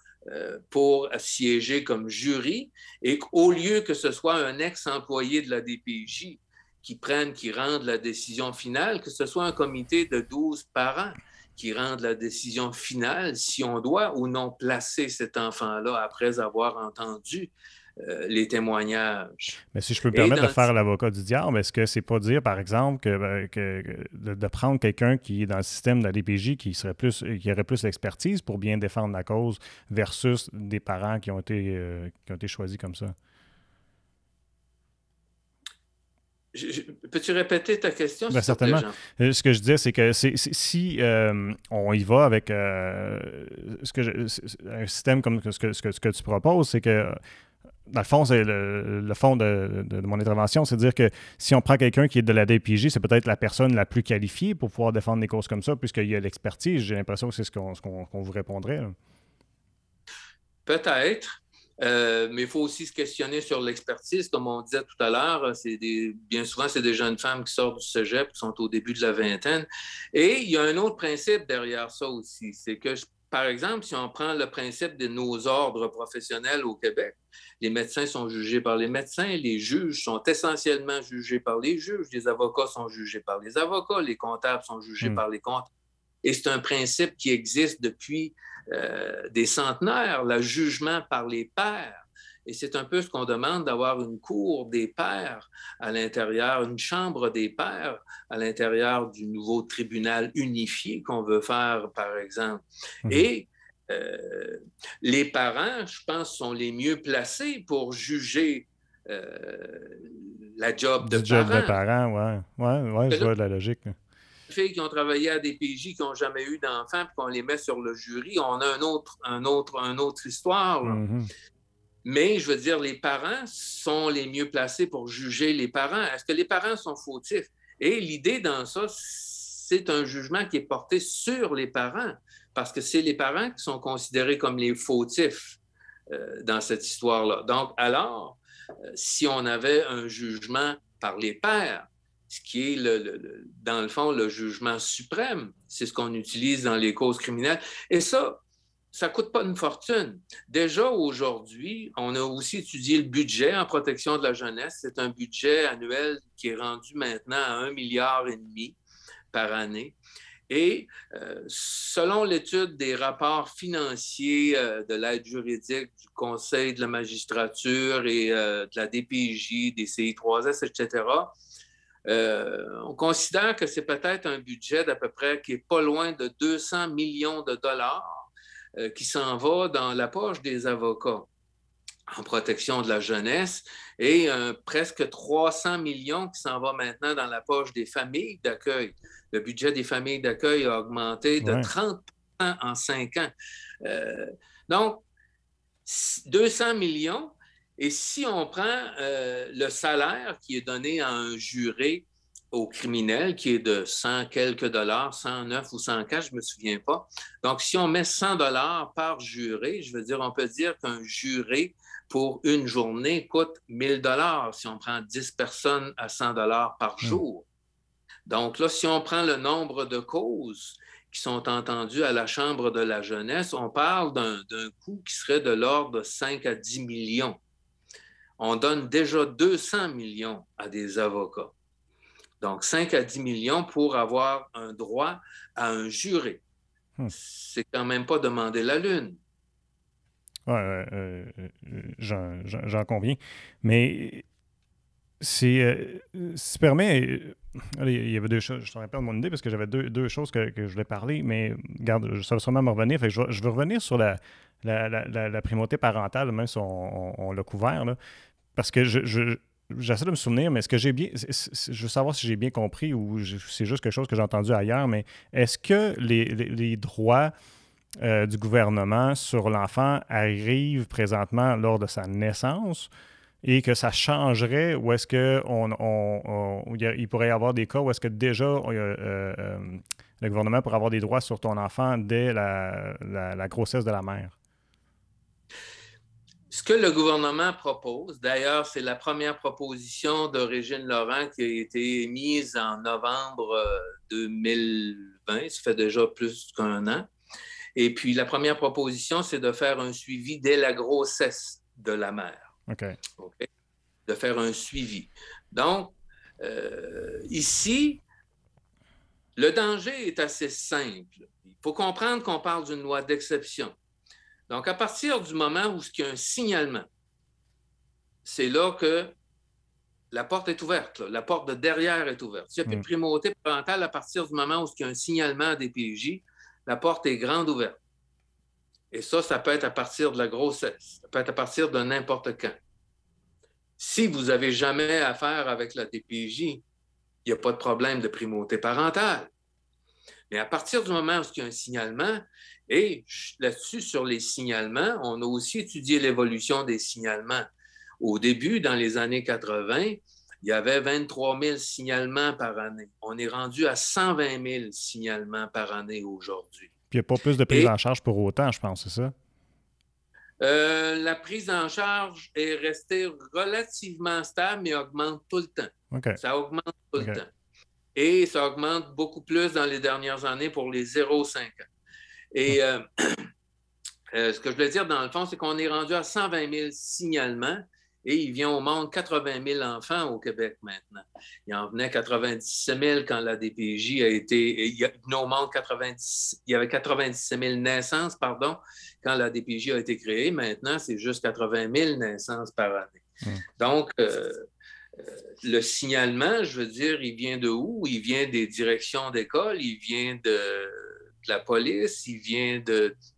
pour siéger comme jury, et qu'au lieu que ce soit un ex-employé de la DPJ qui rende la décision finale, que ce soit un comité de 12 parents qui rende la décision finale si on doit ou non placer cet enfant-là après avoir entendu les témoignages. Mais si je peux me permettre de faire l'avocat du diable, est-ce que c'est pas dire, par exemple, de prendre quelqu'un qui est dans le système de la DPJ qui aurait plus d'expertise pour bien défendre la cause versus des parents qui ont été choisis comme ça? Peux-tu répéter ta question? Bien, certainement. Ce que je disais, c'est que si on y va avec un système comme ce que tu proposes, c'est que dans le fond, c'est le fond de mon intervention, c'est de dire que si on prend quelqu'un qui est de la DPJ, c'est peut-être la personne la plus qualifiée pour pouvoir défendre des causes comme ça, puisqu'il y a l'expertise. J'ai l'impression que c'est ce qu'on vous répondrait. Là. Peut-être. Mais il faut aussi se questionner sur l'expertise. Comme on disait tout à l'heure, bien souvent, c'est des jeunes femmes qui sortent du cégep, qui sont au début de la vingtaine. Et il y a un autre principe derrière ça aussi. C'est que, par exemple, si on prend le principe de nos ordres professionnels au Québec, les médecins sont jugés par les médecins, les juges sont essentiellement jugés par les juges, les avocats sont jugés par les avocats, les comptables sont jugés par les comptables. Et c'est un principe qui existe depuis des centenaires, le jugement par les pairs. Et c'est un peu ce qu'on demande, d'avoir une cour des pairs à l'intérieur, une chambre des pairs à l'intérieur du nouveau tribunal unifié qu'on veut faire, par exemple. Et les parents, je pense, sont les mieux placés pour juger la job de parents. Job de parents, oui, je vois de la logique. Filles qui ont travaillé à des PJ qui n'ont jamais eu d'enfants puis qu'on les met sur le jury, on a une autre histoire. Mais je veux dire, les parents sont les mieux placés pour juger les parents. Est-ce que les parents sont fautifs? Et l'idée dans ça, c'est un jugement qui est porté sur les parents parce que c'est les parents qui sont considérés comme les fautifs dans cette histoire-là. Donc, alors, si on avait un jugement par les pairs, ce qui est, dans le fond, le jugement suprême. C'est ce qu'on utilise dans les causes criminelles. Et ça, ça ne coûte pas une fortune. Déjà, aujourd'hui, on a aussi étudié le budget en protection de la jeunesse. C'est un budget annuel qui est rendu maintenant à 1,5 milliard par année. Et selon l'étude des rapports financiers de l'aide juridique, du Conseil de la magistrature et de la DPJ, des CI3S, etc., on considère que c'est peut-être un budget d'à peu près qui est pas loin de 200 millions de dollars qui s'en va dans la poche des avocats en protection de la jeunesse et presque 300 millions qui s'en va maintenant dans la poche des familles d'accueil. Le budget des familles d'accueil a augmenté de 30% en 5 ans. Donc, 200 millions. Et si on prend le salaire qui est donné à un juré au criminel, qui est de 100 quelques dollars, 109 ou 104, je ne me souviens pas. Donc, si on met 100 dollars par juré, je veux dire, on peut dire qu'un juré pour une journée coûte 1000 dollars si on prend 10 personnes à 100 dollars par jour. Donc là, si on prend le nombre de causes qui sont entendues à la Chambre de la jeunesse, on parle d'un coût qui serait de l'ordre de 5 à 10 millions. On donne déjà 200 millions à des avocats. Donc, 5 à 10 millions pour avoir un droit à un juré. C'est quand même pas demander la lune. Oui, j'en conviens. Mais si tu permets, il y avait deux choses, je te rappelle mon idée parce que j'avais deux choses que je voulais parler, mais regarde, ça va sûrement me revenir. Fait que je veux revenir sur la primauté parentale, même si on l'a couvert, là, parce que j'essaie de me souvenir, mais est-ce que j'ai bien. Je veux savoir si j'ai bien compris ou c'est juste quelque chose que j'ai entendu ailleurs, mais est-ce que les droits du gouvernement sur l'enfant arrivent présentement lors de sa naissance et que ça changerait ou est-ce qu'il pourrait y avoir des cas où est-ce que déjà le gouvernement pourrait avoir des droits sur ton enfant dès la grossesse de la mère? Ce que le gouvernement propose, d'ailleurs, c'est la première proposition de Régine Laurent qui a été mise en novembre 2020, ça fait déjà plus qu'un an. Et puis, la première proposition, c'est de faire un suivi dès la grossesse de la mère. OK. De faire un suivi. Donc, ici, le danger est assez simple. Il faut comprendre qu'on parle d'une loi d'exception. Donc, à partir du moment où il y a un signalement, c'est là que la porte est ouverte. Là. La porte de derrière est ouverte. S'il n'y a plus de primauté parentale, à partir du moment où il y a un signalement à DPJ, la porte est grande ouverte. Et ça peut être à partir de la grossesse. Ça peut être à partir de n'importe quand. Si vous n'avez jamais affaire avec la DPJ, il n'y a pas de problème de primauté parentale. Mais à partir du moment où il y a un signalement, et là-dessus, sur les signalements, on a aussi étudié l'évolution des signalements. Au début, dans les années 80, il y avait 23 000 signalements par année. On est rendu à 120 000 signalements par année aujourd'hui. Puis il n'y a pas plus de prise en charge pour autant, je pense, c'est ça? La prise en charge est restée relativement stable, mais augmente tout le temps. Okay. Ça augmente tout le temps. Et ça augmente beaucoup plus dans les dernières années pour les 0-5 ans. Et ce que je voulais dire, dans le fond, c'est qu'on est rendu à 120 000 signalements et il vient au monde 80 000 enfants au Québec maintenant. Il en venait 97 000 quand la DPJ a été... Il venait au monde il y avait 97 000 naissances, pardon, quand la DPJ a été créée. Maintenant, c'est juste 80 000 naissances par année. Donc, le signalement, je veux dire, il vient de où? Il vient des directions d'école, il vient de la police, il vient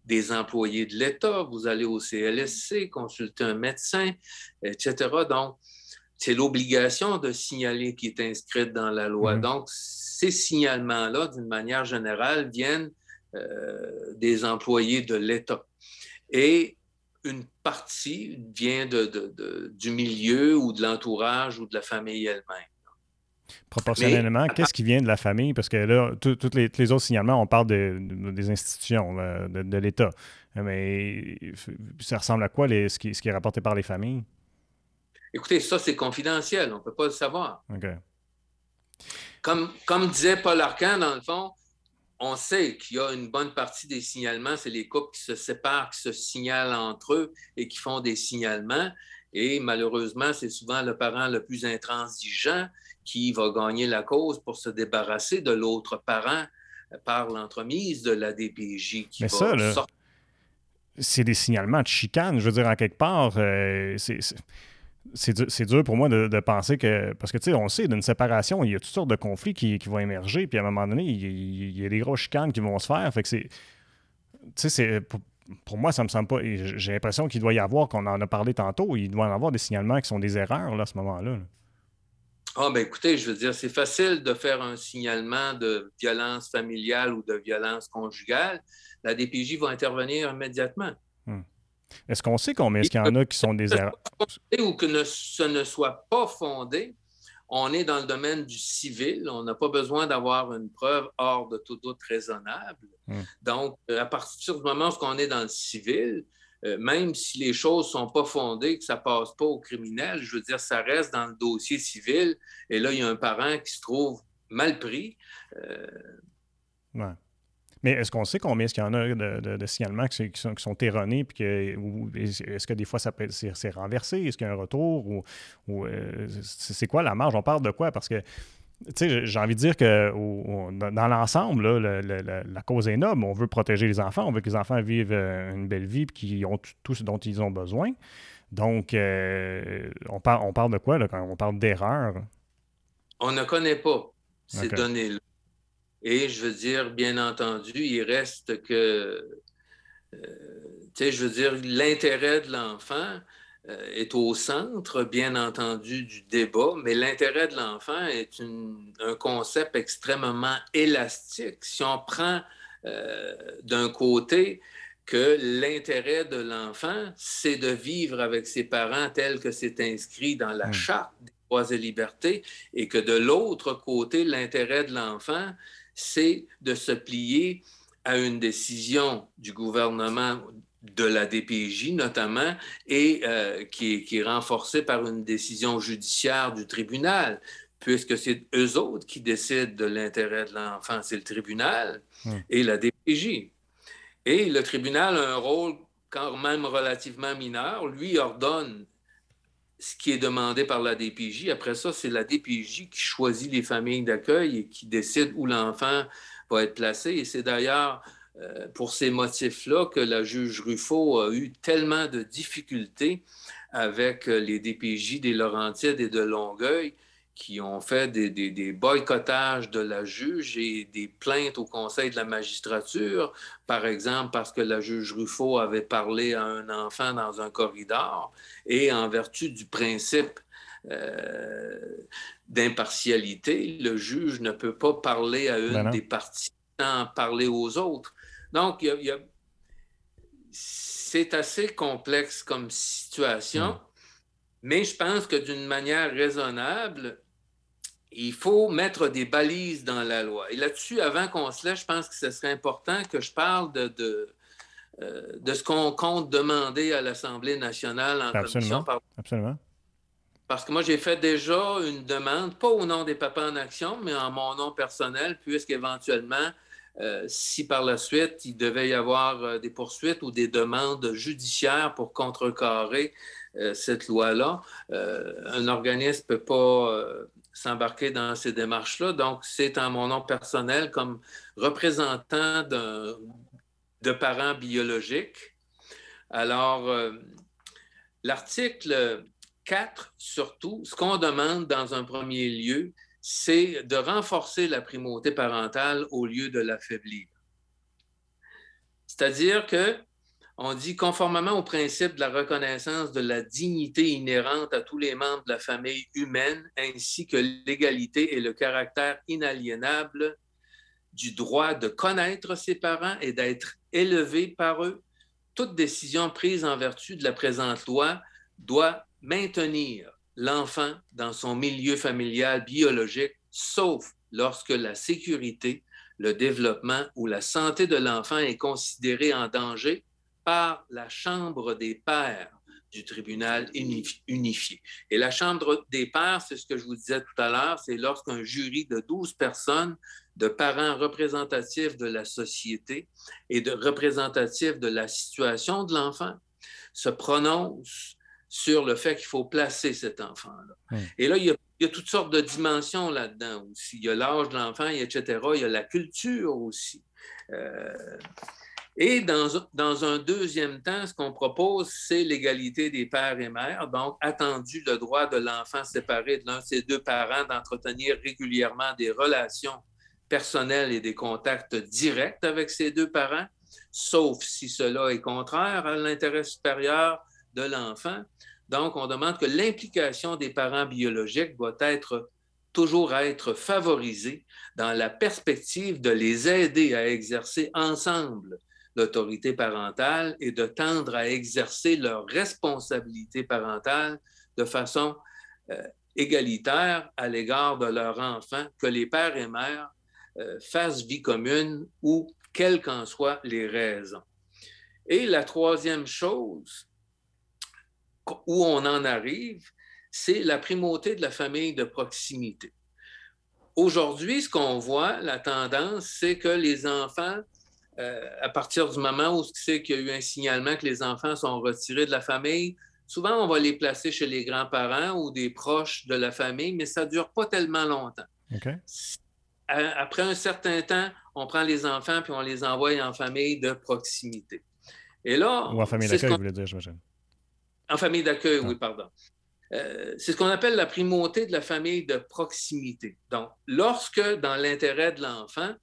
des employés de l'État. Vous allez au CLSC, consulter un médecin, etc. Donc, c'est l'obligation de signaler qui est inscrite dans la loi. Donc, ces signalements-là, d'une manière générale, viennent des employés de l'État. Et une partie vient du milieu ou de l'entourage ou de la famille elle-même. Proportionnellement, qu'est-ce qui vient de la famille? Parce que là, tous les autres signalements, on parle des institutions, de l'État. Mais ça ressemble à quoi, ce qui est rapporté par les familles? Écoutez, ça, c'est confidentiel. On ne peut pas le savoir. OK. Comme disait Paul Arcand, dans le fond, on sait qu'il y a une bonne partie des signalements, c'est les couples qui se séparent, qui se signalent entre eux et qui font des signalements. Et malheureusement, c'est souvent le parent le plus intransigeant qui va gagner la cause pour se débarrasser de l'autre parent par l'entremise de la DPJ qui Mais va ça, là, sortir. c'est des signalements de chicane. Je veux dire, en quelque part, c'est dur pour moi de penser que... Parce que, tu sais, on sait, d'une séparation, il y a toutes sortes de conflits qui vont émerger, puis à un moment donné, il y a des grosses chicanes qui vont se faire. Fait que c'est... Tu sais, pour moi, ça me semble pas... J'ai l'impression qu'il doit y avoir, qu'on en a parlé tantôt, il doit y avoir des signalements qui sont des erreurs, là, à ce moment-là. Là. Ah, ben écoutez, je veux dire, c'est facile de faire un signalement de violence familiale ou de violence conjugale. La DPJ va intervenir immédiatement. Est-ce qu'on sait combien est-ce qu'il y en a qui sont des erreurs? Ou que ce ne soit pas fondé, on est dans le domaine du civil. On n'a pas besoin d'avoir une preuve hors de tout doute raisonnable. Donc, à partir du moment où on est dans le civil, même si les choses ne sont pas fondées, que ça ne passe pas au criminel, je veux dire, ça reste dans le dossier civil. Et là, il y a un parent qui se trouve mal pris. Ouais. Mais est-ce qu'on sait combien est-ce qu'il y en a de signalements qui sont erronés? Puis est-ce que des fois, c'est renversé? Est-ce qu'il y a un retour? Ou c'est quoi la marge? On parle de quoi? Parce que, tu sais, j'ai envie de dire que dans l'ensemble, là, la cause est noble. On veut protéger les enfants. On veut que les enfants vivent une belle vie et qu'ils ont tout ce dont ils ont besoin. Donc, on parle de quoi là, quand on parle d'erreur? On ne connaît pas ces données-là. Et je veux dire, bien entendu, il reste que, tu sais, je veux dire, l'intérêt de l'enfant est au centre, bien entendu, du débat, mais l'intérêt de l'enfant est un concept extrêmement élastique. Si on prend d'un côté que l'intérêt de l'enfant, c'est de vivre avec ses parents tel que c'est inscrit dans la Charte des droits et libertés, et que de l'autre côté, l'intérêt de l'enfant, c'est de se plier à une décision du gouvernement, de la DPJ notamment, et qui est renforcée par une décision judiciaire du tribunal, puisque c'est eux autres qui décident de l'intérêt de l'enfant, c'est le tribunal et la DPJ. Et le tribunal a un rôle quand même relativement mineur. Lui ordonne ce qui est demandé par la DPJ. Après ça, c'est la DPJ qui choisit les familles d'accueil et qui décide où l'enfant va être placé. Et c'est d'ailleurs pour ces motifs-là que la juge Ruffo a eu tellement de difficultés avec les DPJ des Laurentides et de Longueuil qui ont fait des boycottages de la juge et des plaintes au Conseil de la magistrature, par exemple parce que la juge Ruffo avait parlé à un enfant dans un corridor et en vertu du principe d'impartialité, le juge ne peut pas parler à une des parties sans parler aux autres. Donc, c'est assez complexe comme situation, mais je pense que d'une manière raisonnable, il faut mettre des balises dans la loi. Et là-dessus, avant qu'on se laisse, je pense que ce serait important que je parle de ce qu'on compte demander à l'Assemblée nationale en commission. Absolument. Parce que moi, j'ai fait déjà une demande, pas au nom des Papas en Action, mais en mon nom personnel, puisqu'éventuellement, si par la suite, il devait y avoir des poursuites ou des demandes judiciaires pour contrecarrer cette loi-là, un organisme ne peut pas s'embarquer dans ces démarches-là. Donc, c'est en mon nom personnel comme représentant de parents biologiques. Alors, l'article 4, surtout, ce qu'on demande dans un premier lieu, c'est de renforcer la primauté parentale au lieu de l'affaiblir. C'est-à-dire que on dit, conformément au principe de la reconnaissance de la dignité inhérente à tous les membres de la famille humaine, ainsi que l'égalité et le caractère inaliénable du droit de connaître ses parents et d'être élevé par eux, toute décision prise en vertu de la présente loi doit maintenir l'enfant dans son milieu familial biologique, sauf lorsque la sécurité, le développement ou la santé de l'enfant est considérée en danger par la Chambre des pairs du tribunal unifié. Et la Chambre des pairs, c'est ce que je vous disais tout à l'heure, c'est lorsqu'un jury de 12 personnes, de parents représentatifs de la société et de représentatifs de la situation de l'enfant, se prononce sur le fait qu'il faut placer cet enfant-là. Et là, il y a toutes sortes de dimensions là-dedans aussi. Il y a l'âge de l'enfant, etc. Il y a la culture aussi. Et dans un deuxième temps, ce qu'on propose, c'est l'égalité des pères et mères. Donc, attendu le droit de l'enfant séparé de l'un de ses deux parents d'entretenir régulièrement des relations personnelles et des contacts directs avec ses deux parents, sauf si cela est contraire à l'intérêt supérieur de l'enfant. Donc, on demande que l'implication des parents biologiques doit toujours être favorisée dans la perspective de les aider à exercer ensemble l'autorité parentale et de tendre à exercer leur responsabilité parentale de façon égalitaire à l'égard de leur enfant, que les pères et mères fassent vie commune ou quelles qu'en soient les raisons. Et la troisième chose où on en arrive, c'est la primauté de la famille de proximité. Aujourd'hui, ce qu'on voit, la tendance, c'est que les enfants, à partir du moment où c'est qu'il y a eu un signalement que les enfants sont retirés de la famille, souvent on va les placer chez les grands-parents ou des proches de la famille, mais ça ne dure pas tellement longtemps. Okay. Après un certain temps, on prend les enfants puis on les envoie en famille de proximité. Et là, ou en famille d'accueil, vous voulez dire, j'imagine. En famille d'accueil, oui, pardon. C'est ce qu'on appelle la primauté de la famille de proximité. Donc, lorsque, dans l'intérêt de l'enfant,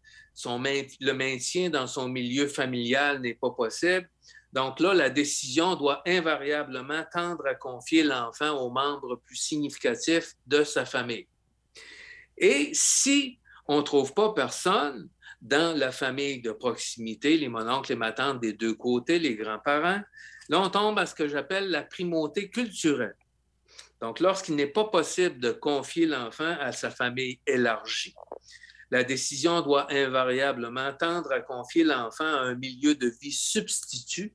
le maintien dans son milieu familial n'est pas possible, donc là, la décision doit invariablement tendre à confier l'enfant aux membres plus significatifs de sa famille. Et si on ne trouve pas personne dans la famille de proximité, les mononcles et ma tante des deux côtés, les grands-parents, là, on tombe à ce que j'appelle la primauté culturelle. Donc, lorsqu'il n'est pas possible de confier l'enfant à sa famille élargie, la décision doit invariablement tendre à confier l'enfant à un milieu de vie substitut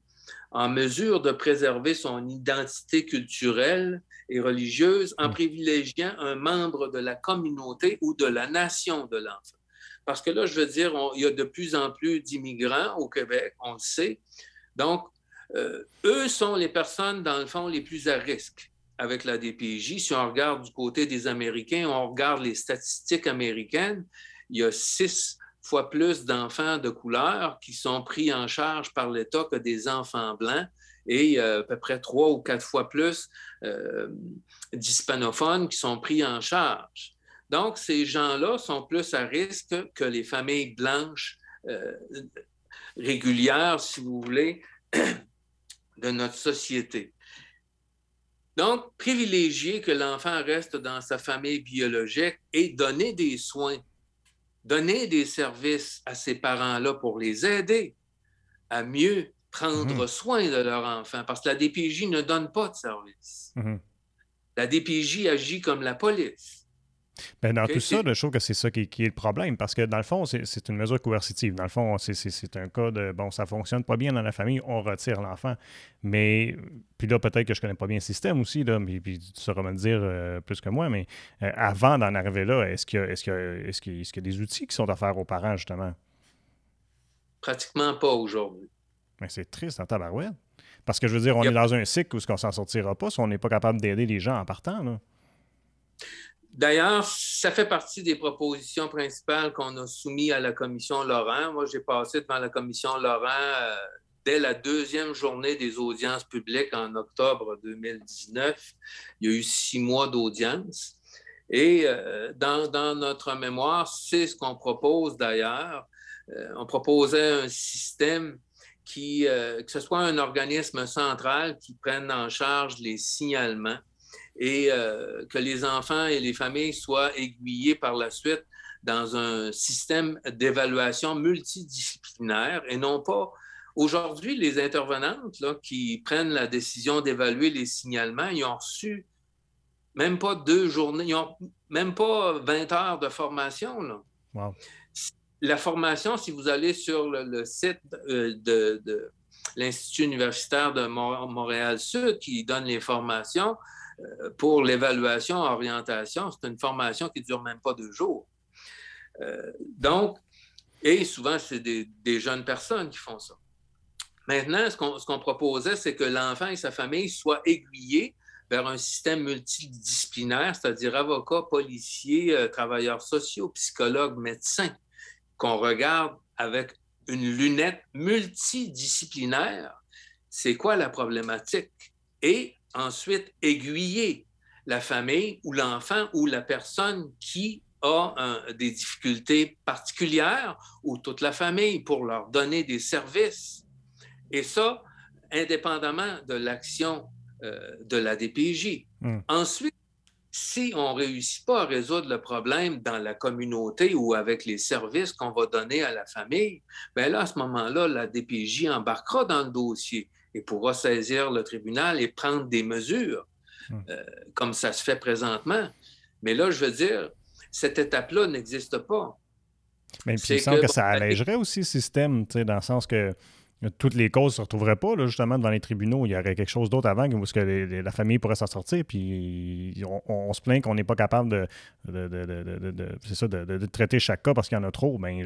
en mesure de préserver son identité culturelle et religieuse en privilégiant un membre de la communauté ou de la nation de l'enfant. Parce que là, je veux dire, il y a de plus en plus d'immigrants au Québec, on le sait. Donc, eux sont les personnes, dans le fond, les plus à risque avec la DPJ. Si on regarde du côté des Américains, on regarde les statistiques américaines, il y a 6 fois plus d'enfants de couleur qui sont pris en charge par l'État que des enfants blancs et à peu près 3 ou 4 fois plus d'hispanophones qui sont pris en charge. Donc, ces gens-là sont plus à risque que les familles blanches régulières, si vous voulez, de notre société. Donc, privilégier que l'enfant reste dans sa famille biologique et donner des soins, donner des services à ces parents-là pour les aider à mieux prendre soin de leur enfant, parce que la DPJ ne donne pas de service. La DPJ agit comme la police. Bien, dans tout ça, je trouve que c'est ça qui est le problème, parce que dans le fond, c'est une mesure coercitive. Dans le fond, c'est un cas de, bon, ça ne fonctionne pas bien dans la famille, on retire l'enfant. Mais, puis là, peut-être que je ne connais pas bien le système aussi, là, mais puis tu sauras me le dire plus que moi, mais avant d'en arriver là, est-ce qu'il y a des outils qui sont offerts aux parents, justement? Pratiquement pas aujourd'hui. Mais c'est triste en tabarouette. Parce que, je veux dire, on est dans un cycle où on ne s'en sortira pas si on n'est pas capable d'aider les gens en partant, là. D'ailleurs, ça fait partie des propositions principales qu'on a soumises à la commission Laurent. Moi, j'ai passé devant la commission Laurent dès la 2e journée des audiences publiques en octobre 2019. Il y a eu 6 mois d'audience. Et dans notre mémoire, c'est ce qu'on propose d'ailleurs. On proposait un système que ce soit un organisme central qui prenne en charge les signalements et que les enfants et les familles soient aiguillés par la suite dans un système d'évaluation multidisciplinaire et non pas... Aujourd'hui, les intervenantes là, qui prennent la décision d'évaluer les signalements, ils ont reçu même pas 2 journées, ils n'ont même pas 20 heures de formation, là. Wow. La formation, si vous allez sur le site de l'Institut universitaire de Montréal-Sud qui donne les formations pour l'évaluation, orientation. C'est une formation qui ne dure même pas 2 jours. Donc, et souvent, c'est des jeunes personnes qui font ça. Maintenant, ce qu'on proposait, c'est que l'enfant et sa famille soient aiguillés vers un système multidisciplinaire, c'est-à-dire avocats, policiers, travailleurs sociaux, psychologues, médecins, qu'on regarde avec une lunette multidisciplinaire. C'est quoi la problématique? Et ensuite, aiguiller la famille ou l'enfant ou la personne qui a des difficultés particulières ou toute la famille pour leur donner des services. Et ça, indépendamment de l'action de la DPJ. Ensuite, si on ne réussit pas à résoudre le problème dans la communauté ou avec les services qu'on va donner à la famille, bien là, à ce moment-là, la DPJ embarquera dans le dossier et pourra saisir le tribunal et prendre des mesures, comme ça se fait présentement. Mais là, je veux dire, cette étape-là n'existe pas. Mais puis, il semble que ça allégerait aussi le système, dans le sens que toutes les causes ne se retrouveraient pas, là, justement, devant les tribunaux. Il y aurait quelque chose d'autre avant où la famille pourrait s'en sortir, puis on se plaint qu'on n'est pas capable de traiter chaque cas parce qu'il y en a trop. Bien,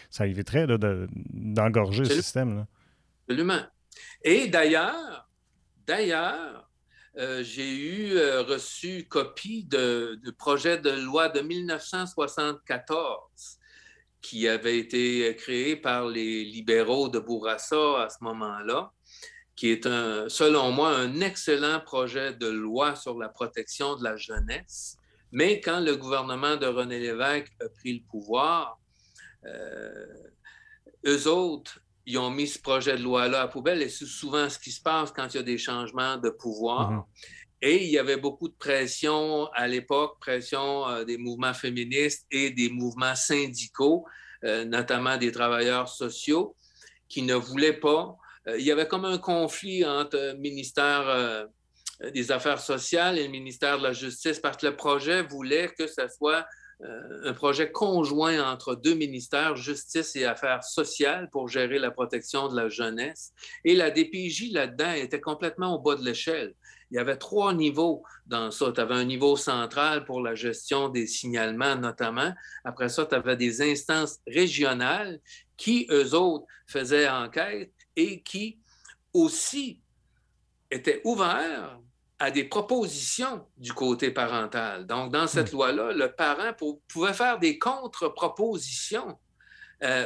ça éviterait là, d'engorger le système. Là. Absolument. Et d'ailleurs, j'ai reçu copie du projet de loi de 1974 qui avait été créé par les libéraux de Bourassa à ce moment-là, qui est, selon moi, un excellent projet de loi sur la protection de la jeunesse. Mais quand le gouvernement de René Lévesque a pris le pouvoir, eux autres, ils ont mis ce projet de loi-là à la poubelle, et c'est souvent ce qui se passe quand il y a des changements de pouvoir. Et il y avait beaucoup de pression à l'époque, pression des mouvements féministes et des mouvements syndicaux, notamment des travailleurs sociaux, qui ne voulaient pas. Il y avait comme un conflit entre le ministère des Affaires sociales et le ministère de la Justice, parce que le projet voulait que ce soit un projet conjoint entre 2 ministères, Justice et Affaires sociales, pour gérer la protection de la jeunesse. Et la DPJ, là-dedans, était complètement au bas de l'échelle. Il y avait 3 niveaux dans ça. Tu avais un niveau central pour la gestion des signalements, notamment. Après ça, tu avais des instances régionales qui, eux autres, faisaient enquête et qui aussi étaient ouverts à des propositions du côté parental. Donc, dans cette loi-là, le parent pouvait faire des contre-propositions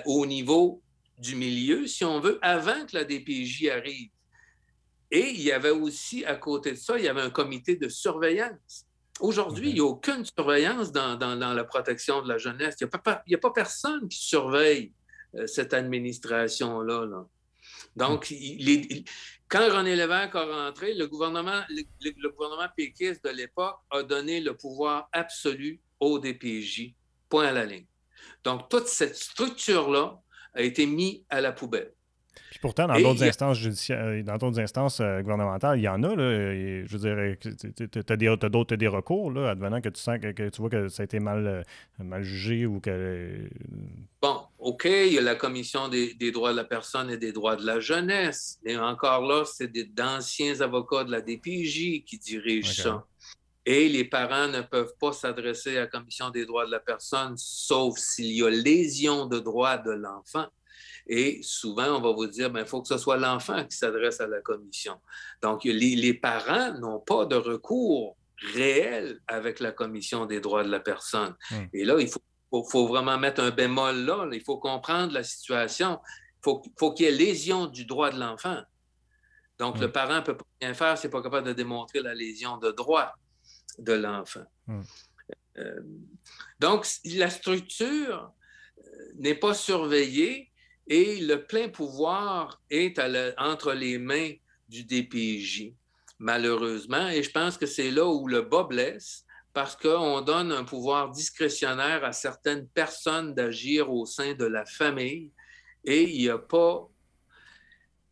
au niveau du milieu, si on veut, avant que la DPJ arrive. Et il y avait aussi, à côté de ça, il y avait un comité de surveillance. Aujourd'hui, il n'y a aucune surveillance dans la protection de la jeunesse. Il n'y a pas personne qui surveille cette administration-là. Là. Donc, quand René Lévesque a rentré, le gouvernement péquiste de l'époque a donné le pouvoir absolu au DPJ, point à la ligne. Donc, toute cette structure-là a été mise à la poubelle. Puis pourtant, dans d'autres instances judiciaires, dans d'autres instances gouvernementales, il y en a. Là, je veux dire, tu as des recours, là, advenant que tu sens que tu vois que ça a été mal jugé ou que... Bon, OK, il y a la Commission des droits de la personne et des droits de la jeunesse. Et encore là, c'est d'anciens avocats de la DPJ qui dirigent ça. Et les parents ne peuvent pas s'adresser à la Commission des droits de la personne, sauf s'il y a lésion de droits de l'enfant. Et souvent, on va vous dire, il faut que ce soit l'enfant qui s'adresse à la commission. Donc, les parents n'ont pas de recours réel avec la Commission des droits de la personne. Et là, il faut vraiment mettre un bémol là. Il faut comprendre la situation. Il faut qu'il y ait lésion du droit de l'enfant. Donc, le parent ne peut pas rien faire s'il n'est pas capable de démontrer la lésion de droit de l'enfant. Donc, la structure n'est pas surveillée. Et le plein pouvoir est entre les mains du DPJ, malheureusement. Et je pense que c'est là où le bas blesse, parce qu'on donne un pouvoir discrétionnaire à certaines personnes d'agir au sein de la famille. Et il n'y a pas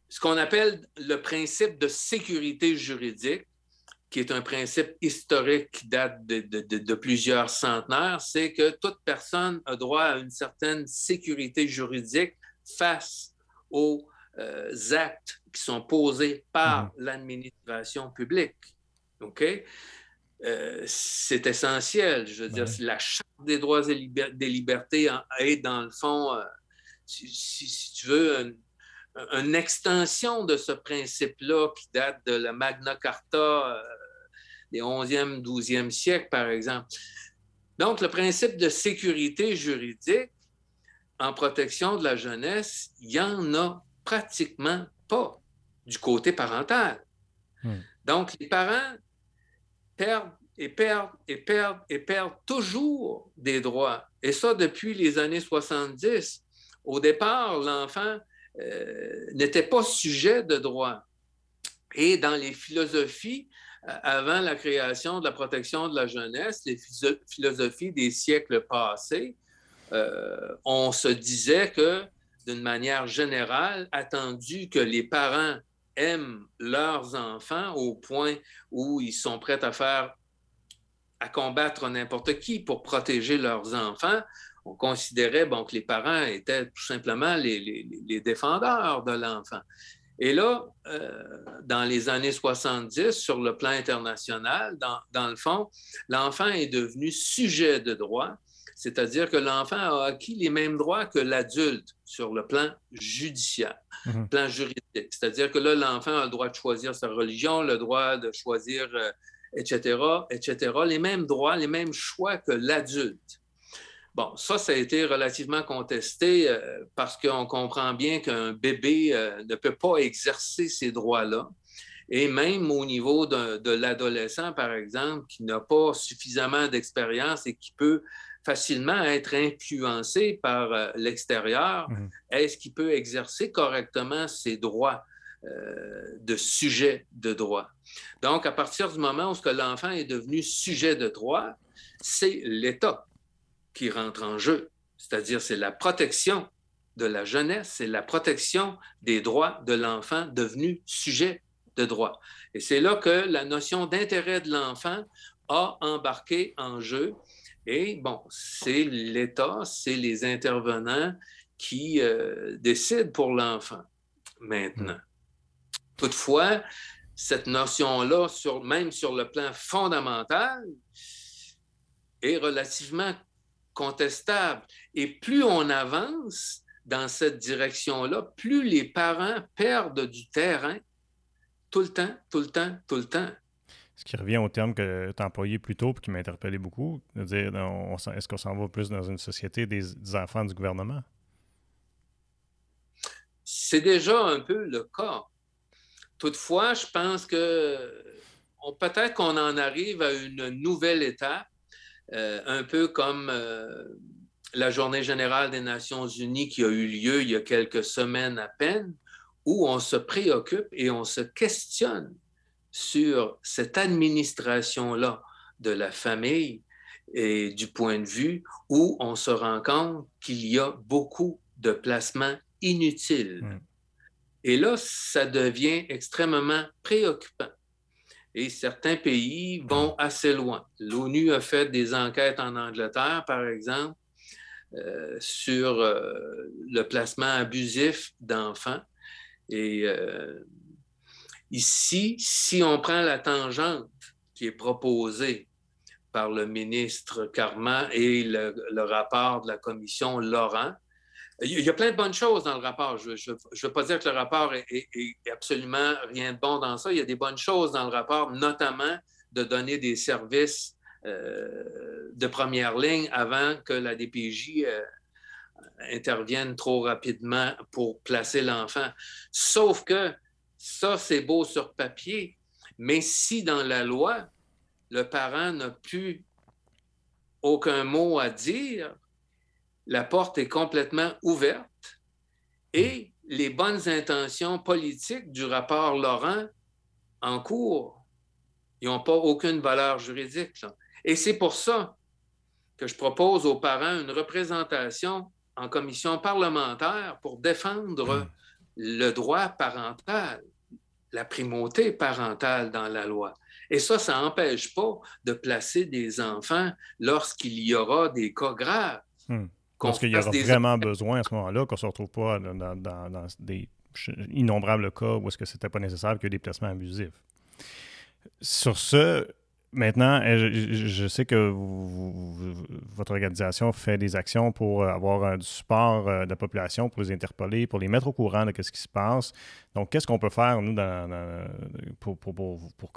ce qu'on appelle le principe de sécurité juridique, qui est un principe historique qui date de plusieurs centenaires, c'est que toute personne a droit à une certaine sécurité juridique face aux actes qui sont posés par l'administration publique. OK? C'est essentiel. Je veux dire, la Charte des droits et des libertés est, dans le fond, si tu veux, une extension de ce principe-là qui date de la Magna Carta des 11e, 12e siècles, par exemple. Donc, le principe de sécurité juridique en protection de la jeunesse, il n'y en a pratiquement pas du côté parental. Donc, les parents perdent et perdent et perdent et perdent toujours des droits. Et ça, depuis les années 70. Au départ, l'enfant n'était pas sujet de droit. Et dans les philosophies, avant la création de la protection de la jeunesse, les philosophies des siècles passés, on se disait que, d'une manière générale, attendu que les parents aiment leurs enfants au point où ils sont prêts à combattre n'importe qui pour protéger leurs enfants, on considérait que les parents étaient tout simplement les défendeurs de l'enfant. Et là, dans les années 70, sur le plan international, dans le fond, l'enfant est devenu sujet de droit, c'est-à-dire que l'enfant a acquis les mêmes droits que l'adulte sur le plan judiciaire, plan juridique. C'est-à-dire que là, l'enfant a le droit de choisir sa religion, le droit de choisir, etc., etc., les mêmes droits, les mêmes choix que l'adulte. Bon, ça a été relativement contesté parce qu'on comprend bien qu'un bébé ne peut pas exercer ces droits-là. Et même au niveau de l'adolescent, par exemple, qui n'a pas suffisamment d'expérience et qui peut facilement être influencé par l'extérieur, est-ce qu'il peut exercer correctement ses droits de sujet de droit? Donc, à partir du moment où l'enfant est devenu sujet de droit, c'est l'État qui rentre en jeu. C'est-à-dire, c'est la protection de la jeunesse, c'est la protection des droits de l'enfant devenu sujet de droit. Et c'est là que la notion d'intérêt de l'enfant a embarqué en jeu. Et bon, c'est l'État, c'est les intervenants qui décident pour l'enfant maintenant. Toutefois, cette notion-là, même sur le plan fondamental, est relativement contestable. Et plus on avance dans cette direction-là, plus les parents perdent du terrain tout le temps, tout le temps, tout le temps. Ce qui revient au terme que tu as employé plus tôt et qui m'a interpellé beaucoup, de dire est-ce qu'on s'en va plus dans une société des enfants du gouvernement? C'est déjà un peu le cas. Toutefois, je pense que peut-être qu'on en arrive à une nouvelle étape, un peu comme la Journée générale des Nations unies qui a eu lieu il y a quelques semaines à peine, où on se préoccupe et on se questionne sur cette administration-là de la famille et du point de vue où on se rend compte qu'il y a beaucoup de placements inutiles. Et là, ça devient extrêmement préoccupant. Et certains pays vont assez loin. L'ONU a fait des enquêtes en Angleterre, par exemple, sur le placement abusif d'enfants. Et ici, si on prend la tangente qui est proposée par le ministre Carman et le rapport de la commission Laurent, il y a plein de bonnes choses dans le rapport. Je ne veux pas dire que le rapport est absolument rien de bon dans ça. Il y a des bonnes choses dans le rapport, notamment de donner des services de première ligne avant que la DPJ intervienne trop rapidement pour placer l'enfant. Sauf que ça, c'est beau sur papier, mais si dans la loi, le parent n'a plus aucun mot à dire, la porte est complètement ouverte et les bonnes intentions politiques du rapport Laurent en cours, ils n'ont pas aucune valeur juridique, là. Et c'est pour ça que je propose aux parents une représentation en commission parlementaire pour défendre le droit parental, la primauté parentale dans la loi. Et ça n'empêche pas de placer des enfants lorsqu'il y aura des cas graves. Parce qu'il y aura vraiment besoin à ce moment-là qu'on ne se retrouve pas dans des innombrables cas où est-ce que c'était pas nécessaire qu'il y ait des placements abusifs. Sur ce, maintenant, je sais que votre organisation fait des actions pour avoir du support de la population, pour les interpeller, pour les mettre au courant de ce qui se passe. Donc, qu'est-ce qu'on peut faire, nous, pour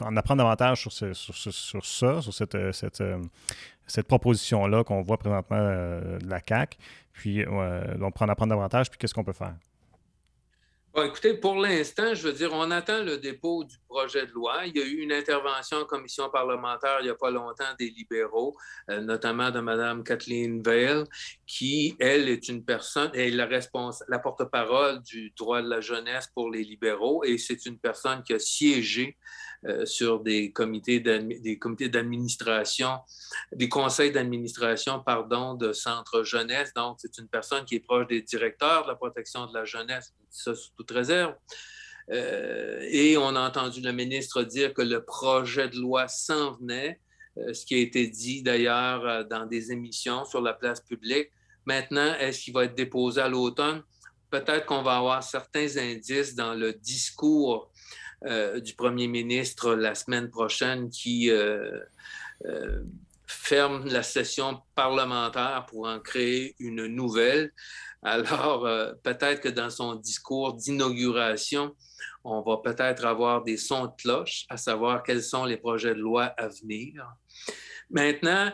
en apprendre davantage sur cette proposition-là qu'on voit présentement de la CAQ, puis donc pour en apprendre davantage, puis qu'est-ce qu'on peut faire? Bon, écoutez, pour l'instant, je veux dire, on attend le dépôt du projet de loi. Il y a eu une intervention en commission parlementaire il n'y a pas longtemps des libéraux, notamment de Mme Kathleen Veil, qui, elle, est une personne, elle est la porte-parole du droit de la jeunesse pour les libéraux, et c'est une personne qui a siégé sur des comités d'administration, des conseils d'administration, pardon, de centres jeunesse. Donc, c'est une personne qui est proche des directeurs de la protection de la jeunesse, ça sous toute réserve. Et on a entendu le ministre dire que le projet de loi s'en venait, ce qui a été dit d'ailleurs dans des émissions sur la place publique. Maintenant, est-ce qu'il va être déposé à l'automne? Peut-être qu'on va avoir certains indices dans le discours du premier ministre la semaine prochaine qui ferme la session parlementaire pour en créer une nouvelle. Alors, peut-être que dans son discours d'inauguration, on va peut-être avoir des sons de cloche, à savoir quels sont les projets de loi à venir. Maintenant,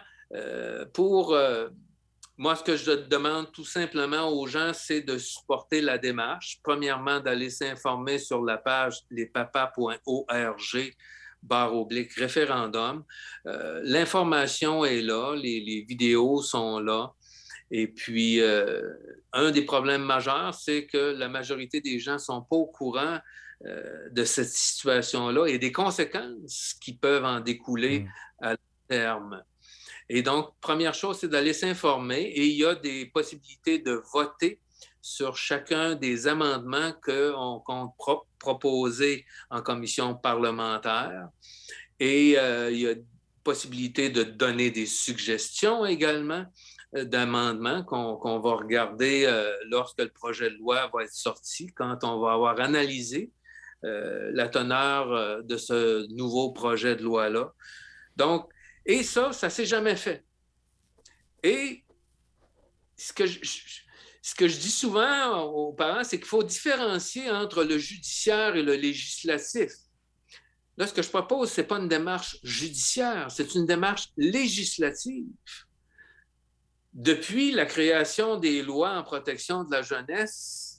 moi, ce que je demande tout simplement aux gens, c'est de supporter la démarche. Premièrement, d'aller s'informer sur la page lespapas.org/référendum. L'information est là, les vidéos sont là. Et puis, un des problèmes majeurs, c'est que la majorité des gens ne sont pas au courant de cette situation-là et des conséquences qui peuvent en découler à long terme. Et donc, première chose, c'est d'aller s'informer et il y a des possibilités de voter sur chacun des amendements qu'on compte proposer en commission parlementaire. Et il y a possibilité de donner des suggestions également d'amendements qu'on va regarder lorsque le projet de loi va être sorti, quand on va avoir analysé la teneur de ce nouveau projet de loi-là. Donc, et ça ne s'est jamais fait. Et ce que je dis souvent aux parents, c'est qu'il faut différencier entre le judiciaire et le législatif. Là, ce que je propose, ce n'est pas une démarche judiciaire, c'est une démarche législative. Depuis la création des lois en protection de la jeunesse,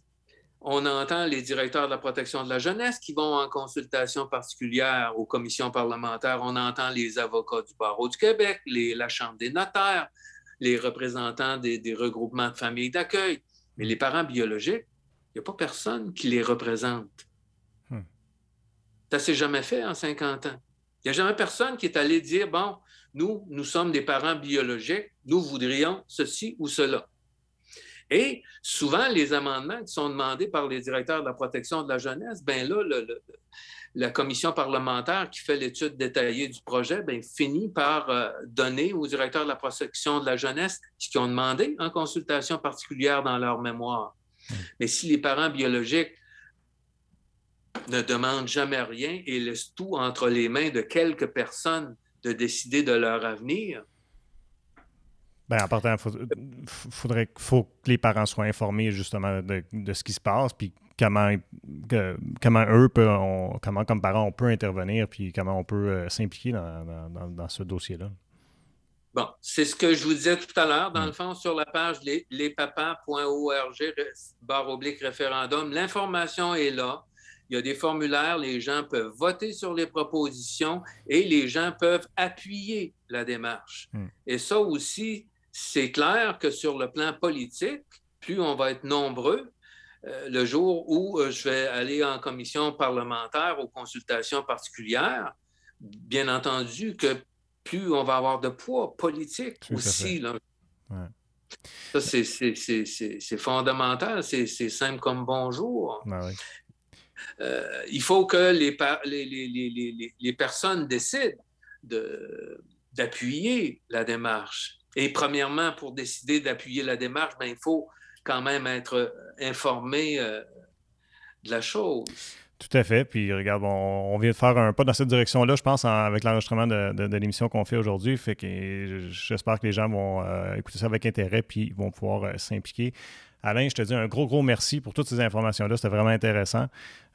on entend les directeurs de la protection de la jeunesse qui vont en consultation particulière aux commissions parlementaires. On entend les avocats du Barreau du Québec, la Chambre des notaires, les représentants des regroupements de familles d'accueil. Mais les parents biologiques, il n'y a pas personne qui les représente. Ça ne s'est jamais fait en 50 ans. Il n'y a jamais personne qui est allé dire, bon, nous sommes des parents biologiques, nous voudrions ceci ou cela. Et souvent, les amendements qui sont demandés par les directeurs de la protection de la jeunesse, bien là, la commission parlementaire qui fait l'étude détaillée du projet, bien, finit par donner aux directeurs de la protection de la jeunesse ce qu'ils ont demandé en consultation particulière dans leur mémoire. Mais si les parents biologiques ne demandent jamais rien et laissent tout entre les mains de quelques personnes de décider de leur avenir, bien, en partant, faut que les parents soient informés justement de ce qui se passe, puis comment eux, comment comme parents, on peut intervenir, puis comment on peut s'impliquer dans ce dossier-là. Bon, c'est ce que je vous disais tout à l'heure, dans le fond, sur la page lespapas.org/référendum. L'information est là. Il y a des formulaires, les gens peuvent voter sur les propositions et les gens peuvent appuyer la démarche. Et ça aussi, c'est clair que sur le plan politique, plus on va être nombreux, le jour où je vais aller en commission parlementaire aux consultations particulières, bien entendu que plus on va avoir de poids politique aussi. Là. Ouais. Ça, c'est fondamental, c'est simple comme bonjour. Ben oui. Il faut que les personnes décident d'appuyer la démarche. Et premièrement, pour décider d'appuyer la démarche, bien, il faut quand même être informé de la chose. Tout à fait. Puis regarde, on vient de faire un pas dans cette direction-là, je pense, avec l'enregistrement de l'émission qu'on fait aujourd'hui. Fait que j'espère que les gens vont écouter ça avec intérêt puis vont pouvoir s'impliquer. Alain, je te dis un gros merci pour toutes ces informations-là. C'était vraiment intéressant.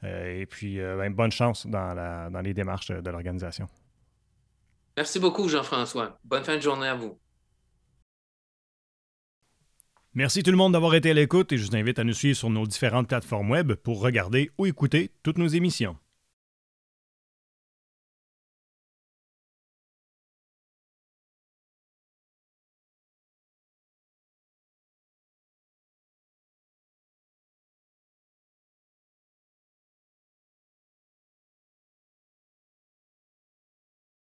Et puis, bonne chance dans les démarches de l'organisation. Merci beaucoup, Jean-François. Bonne fin de journée à vous. Merci tout le monde d'avoir été à l'écoute et je vous invite à nous suivre sur nos différentes plateformes web pour regarder ou écouter toutes nos émissions.